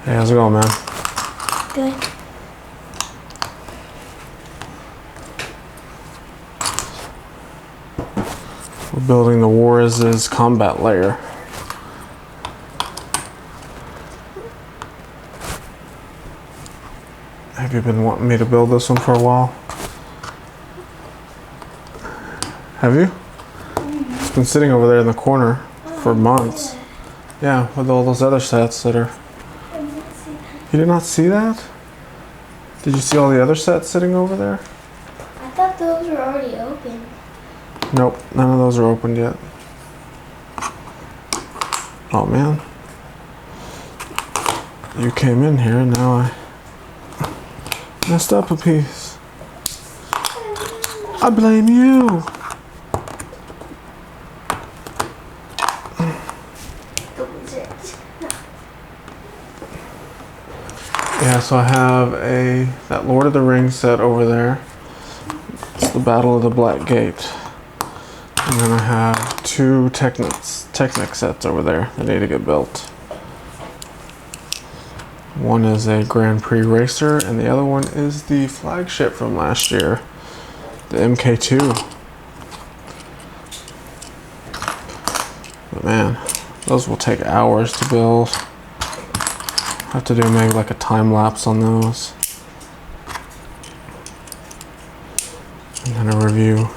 Hey, how's it going, man? Good. We're building the Worriz Combat Lair. Have you been wanting me to build this one for a while? Have you? It's been sitting over there in the corner for months. Yeah, with all those other sets that are... You did not see that? Did you see all the other sets sitting over there? I thought those were already open. Nope, none of those are opened yet. Oh man. You came in here and now I messed up a piece. I blame you. Yeah, so I have that Lord of the Rings set over there. It's the Battle of the Black Gate. And then I have 2 Technic sets over there that need to get built. One is a Grand Prix racer, and the other one is the flagship from last year, the MK2. But man, those will take hours to build. I have to do maybe like a time lapse on those. And then a review.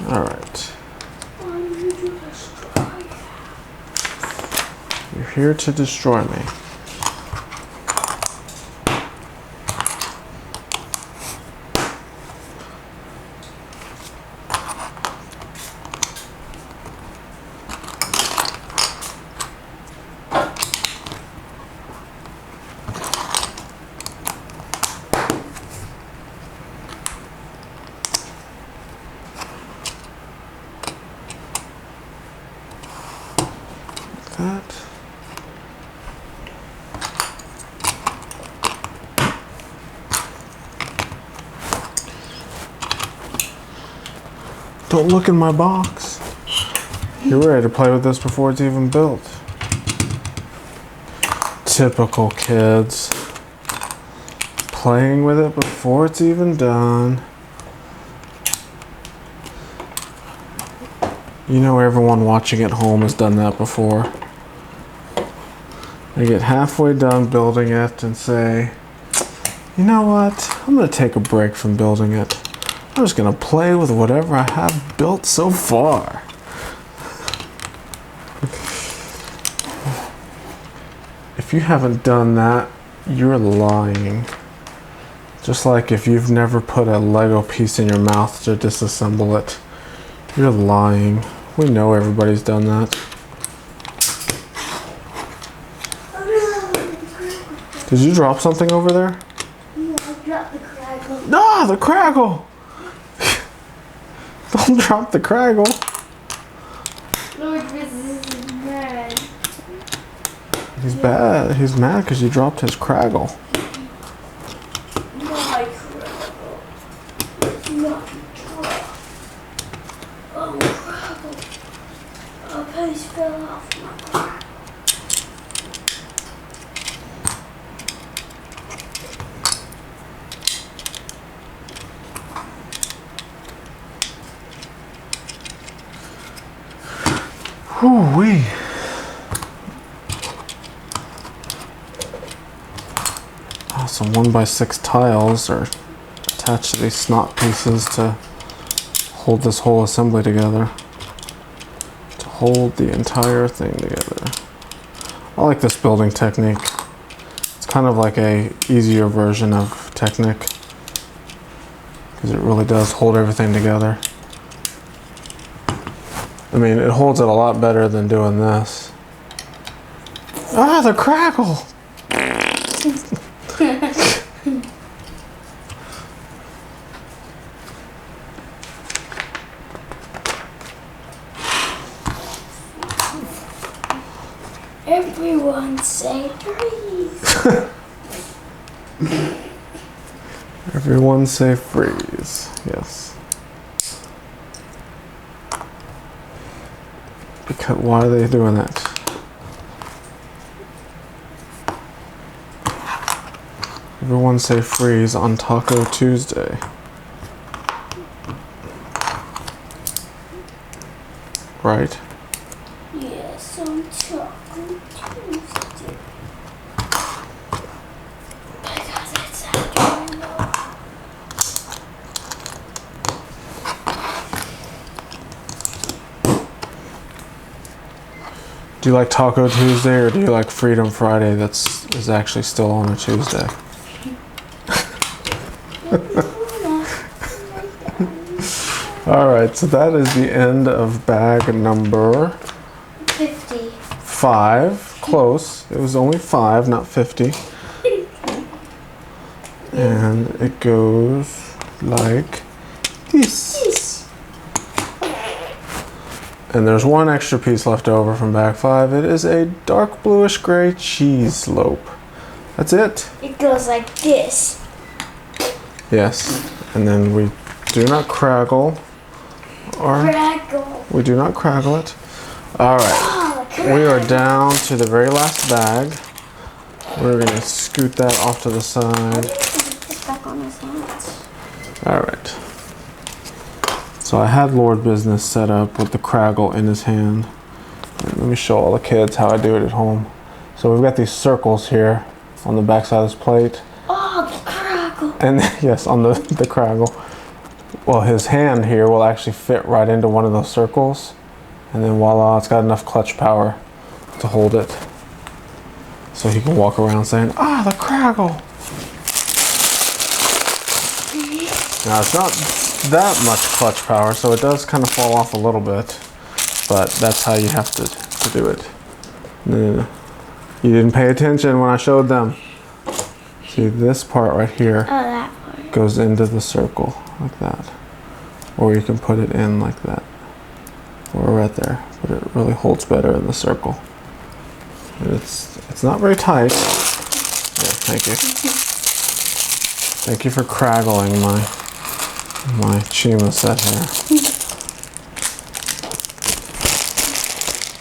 Alright. You're here to destroy me. That. Don't look in my box. You're ready to play with this before it's even built. Typical kids. Playing with it before it's even done. You know everyone watching at home has done that before. They get halfway done building it and say, you know what, I'm going to take a break from building it. I'm just going to play with whatever I have built so far. If you haven't done that, you're lying. Just like if you've never put a Lego piece in your mouth to disassemble it, you're lying. We know everybody's done that. Did you drop something over there? Yeah, I dropped the kragle. No, the kragle! Don't drop the kragle. Lord, this is bad. He's bad. He's mad because you dropped his kragle. Whoo-wee. Oh, some 1x6 tiles are attached to these snot pieces to hold this whole assembly together. To hold the entire thing together. I like this building technique. It's kind of like a easier version of Technic, because it really does hold everything together. I mean, it holds it a lot better than doing this. Ah, the kragle! Everyone say freeze. Everyone say freeze. Yes. Because why are they doing that? Everyone say freeze on Taco Tuesday. Right? Yes, on Taco Tuesday. Because it's after I know. Do you like Taco Tuesday or do you like Freedom Friday is actually still on a Tuesday? Alright, so that is the end of bag number 50. 5. Close. It was only 5, not 50. And it goes like this. And there's one extra piece left over from bag 5. It is a dark bluish gray cheese lope. That's it. It goes like this. Yes. And then we do not kragle. Or Kragle. we do not kragle it. Alright. Oh, We are down to the very last bag. We're going to scoot that off to the side. It's back on his hands. Alright. So I had Lord Business set up with the kragle in his hand. And let me show all the kids how I do it at home. So we've got these circles here on the back side of this plate. Oh, the kragle. And yes, on the kragle. Well, his hand here will actually fit right into one of those circles. And then voila, it's got enough clutch power to hold it. So he can walk around saying, ah, the kragle. Now it's not that much clutch power, so it does kind of fall off a little bit. But that's how you have to do it. You didn't pay attention when I showed them. See, this part right here Oh, that part. goes into the circle like that. Or you can put it in like that. Or right there. But it really holds better in the circle. And it's not very tight. Yeah, thank you. Thank you for kraggling my Chima set here.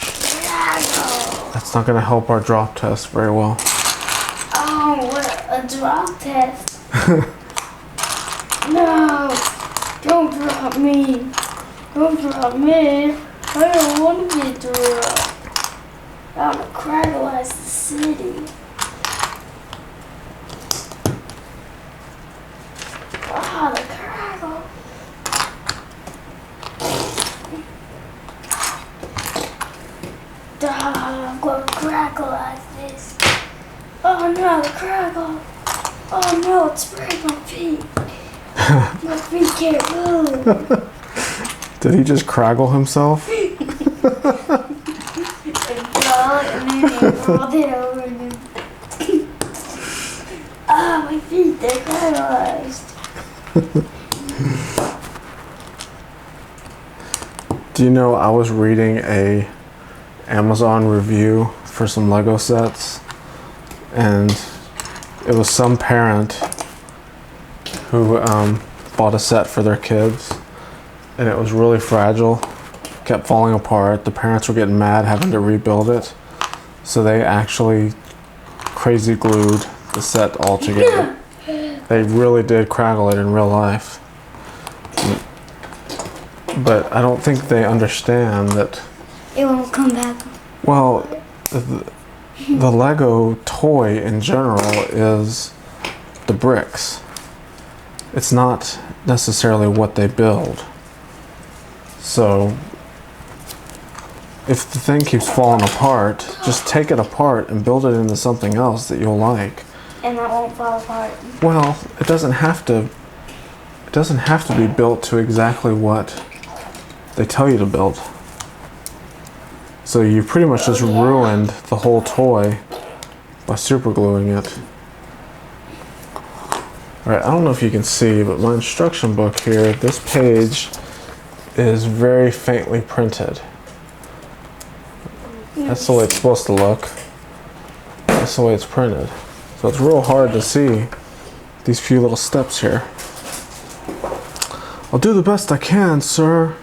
Kragle. That's not going to help our drop test very well. Oh, what a drop test. No, don't drop me. Don't drop me. I don't want to be dropped. I want to kraglize the city. Ah, the kragle. I'm going to kraglize this. Oh no, the kragle. Oh no, it sprayed my feet. My feet can't move. Did he just kraggle himself? And then he rolled it over and then... Ah, my feet, they're kraglized. Do you know I was reading a Amazon review for some Lego sets, and it was some parent who bought a set for their kids, and it was really fragile, kept falling apart. The parents were getting mad having to rebuild it, so they actually crazy glued the set all together. They really did kraggle it in real life. But I don't think they understand that It won't come back. Well, the Lego toy in general is the bricks. It's not necessarily what they build. So if the thing keeps falling apart, just take it apart and build it into something else that you'll like. And that won't fall apart. Well, it doesn't have to be built to exactly what they tell you to build. So you pretty much just ruined the whole toy by super gluing it. Alright, I don't know if you can see, but my instruction book here, this page is very faintly printed. That's the way it's supposed to look. That's the way it's printed. So it's real hard to see these few little steps here. I'll do the best I can, sir.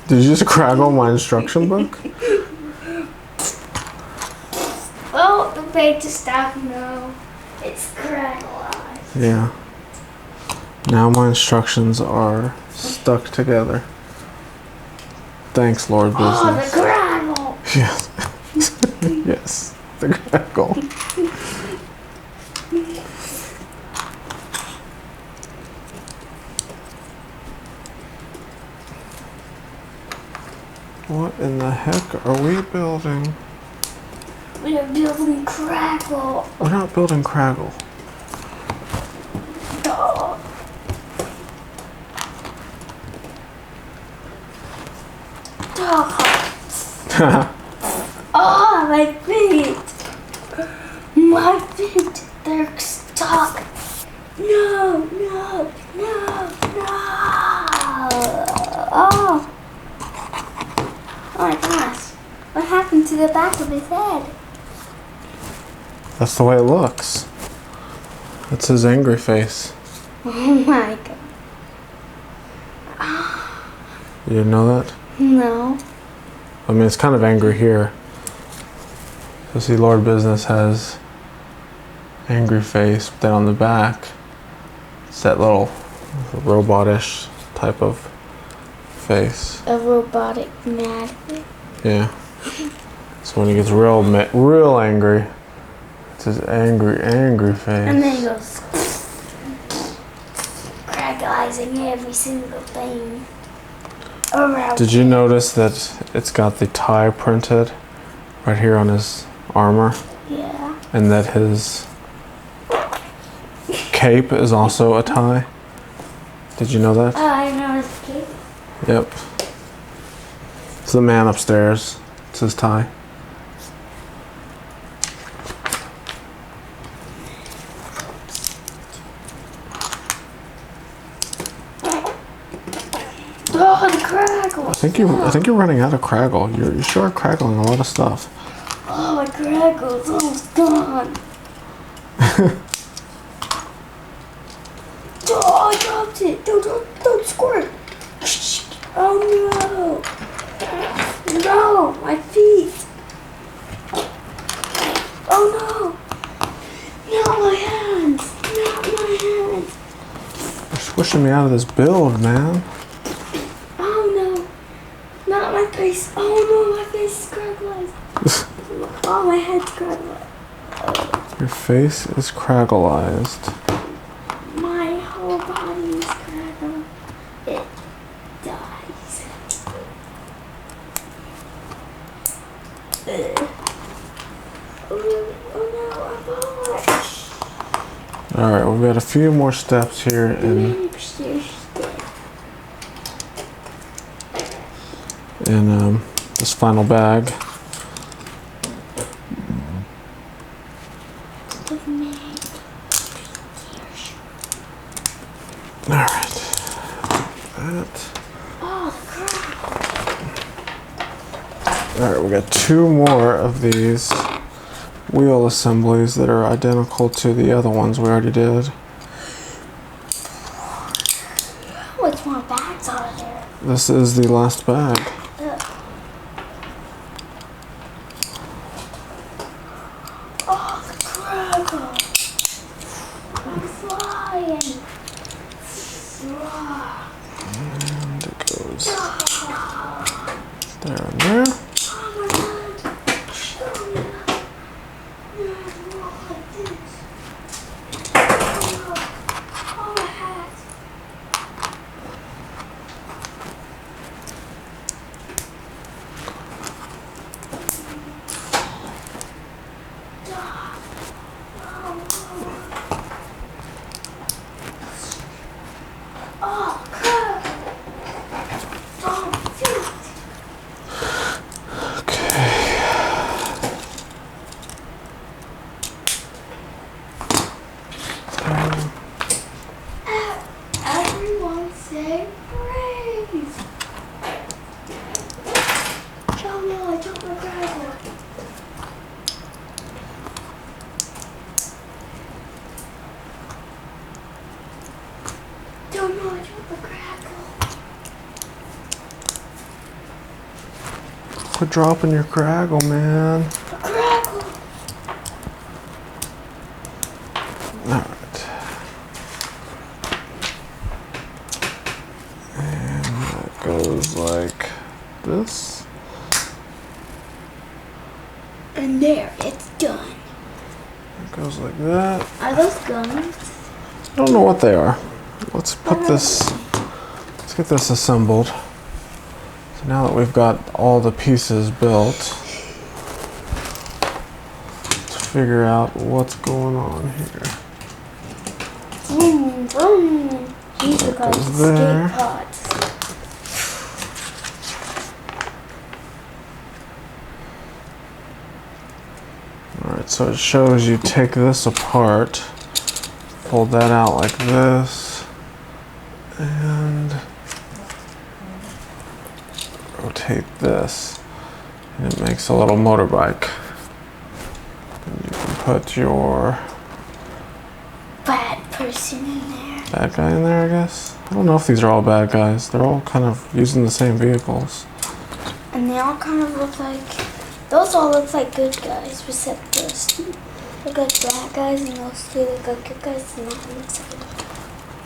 Did you just kragle my instruction book? Oh, the page is stopped. No, it's kragle. Yeah. Now my instructions are stuck together. Thanks, Lord Business. Oh, the kragle. Yes. Yes, the kragle. What in the heck are we building? We are building kragle. We're not building kragle. Oh. Oh, my feet. My feet, they're stuck. No, no, no, no. Oh. Oh my gosh. What happened to the back of his head? That's the way it looks. That's his angry face. Oh my god. You didn't know that? No. I mean, it's kind of angry here. So see, Lord Business has angry face, but then on the back, it's that little robotish type of face. A robotic mad. Yeah. So when he gets real angry, it's his angry face. And then he goes cragglizing every single thing around. Did you notice that it's got the tie printed right here on his armor? Yeah. And that his cape is also a tie? Did you know that? Oh, I know his cape. Yep. It's the man upstairs. It's his tie. Oh, the kragle. I think you're running out of kragle. You sure are kraggling a lot of stuff. Oh, my kraggle's almost gone. Oh, I dropped it. Don't squirt. Oh no. No, my feet. Oh no. Not my hands. Not my hands. You're squishing me out of this build, man. Oh no. Not my face. Oh no, my face is kraglized. Oh, my head's kraglized. Your face is kraggleized. My whole body is kraggle. It dies. Oh no, I'm falling. Alright, we've got a few more steps here in this final bag. Alright. That. Alright, we got two more of these wheel assemblies that are identical to the other ones we already did. What's more bags out there? This is the last bag. Oh, the kragle. I'm flying. in there. Oh my god. Show me. Walk like this. Oh, my hat. Oh, crap. Oh, feet. Everyone say praise. Oh no, I took my kragle. Don't know, I took my kragle. Quit dropping your kragle, man. The kragle. Alright. And that goes like this. And there, it's done. It goes like that. Are those guns? I don't know what they are. Let's put this, let's get this assembled. So now that we've got all the pieces built, let's figure out what's going on here. Vroom, vroom. These are called goes there. skate pods. Alright, so it shows you take this apart, fold that out like this, and rotate this, and it makes a little motorbike. And you can put your Bad person in there. bad guy in there, I guess. I don't know if these are all bad guys. They're all kind of using the same vehicles. And they all kind of look like, those all look like good guys, except those look like bad guys, and those two look like good guys, and that looks like.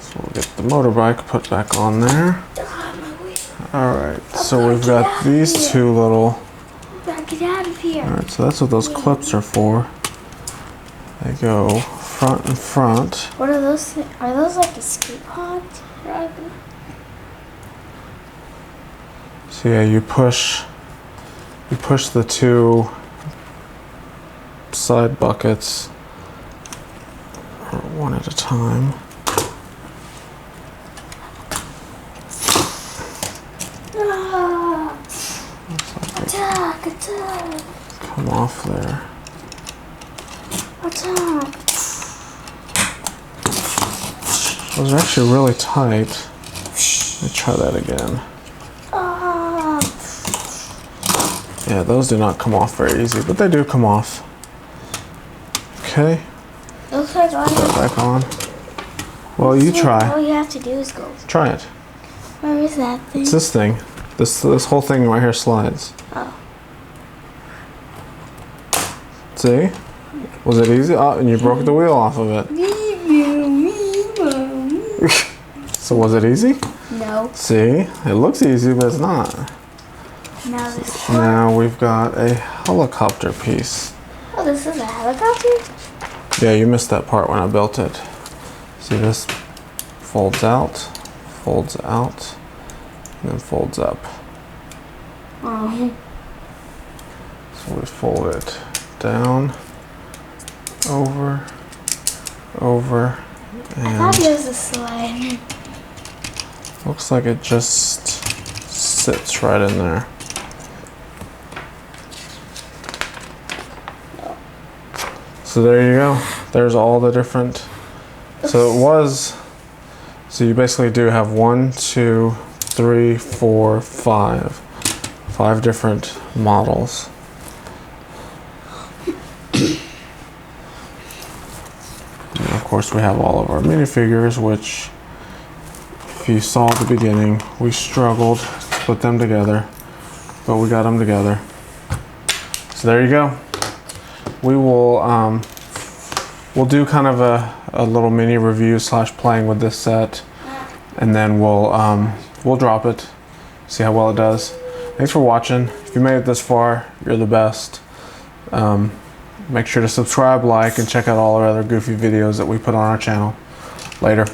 So we'll get the motorbike put back on there. Ah, my wheel. Alright, so gotta we've get got out of these here. two little. Gotta get out of here. Alright, so that's what those clips are for. They go front and front. What are those? Are those like escape pods? So yeah, you push the two side buckets one at a time. Ah, attack! Attack! Come off there. Attack! Those are actually really tight. Let me try that again. Ah! Yeah, those do not come off very easy, but they do come off. Okay, Looks like all put it back on. Well, you all try. you have to do is go. Try it. Where is that thing? It's this thing. This whole thing right here slides. Oh. See? Was it easy? Oh, and you broke the wheel off of it. So was it easy? No. See? It looks easy, but it's not. Now this one. Now we've got a helicopter piece. Oh, this is a helicopter? Yeah, you missed that part when I built it. See, this folds out, and then folds up. Oh. So we fold it down, over, I thought and it was a slide. looks like it just sits right in there. So there you go. There's all the different. So it was. So you basically do have 1, 2, 3, 4, 5. 5 different models. And of course, we have all of our minifigures, which, if you saw at the beginning, we struggled to put them together, but we got them together. So there you go. We will we'll do kind of a little mini review / playing with this set, and then we'll drop it, see how well it does. Thanks for watching. If you made it this far, you're the best. Make sure to subscribe, like, and check out all our other goofy videos that we put on our channel. Later.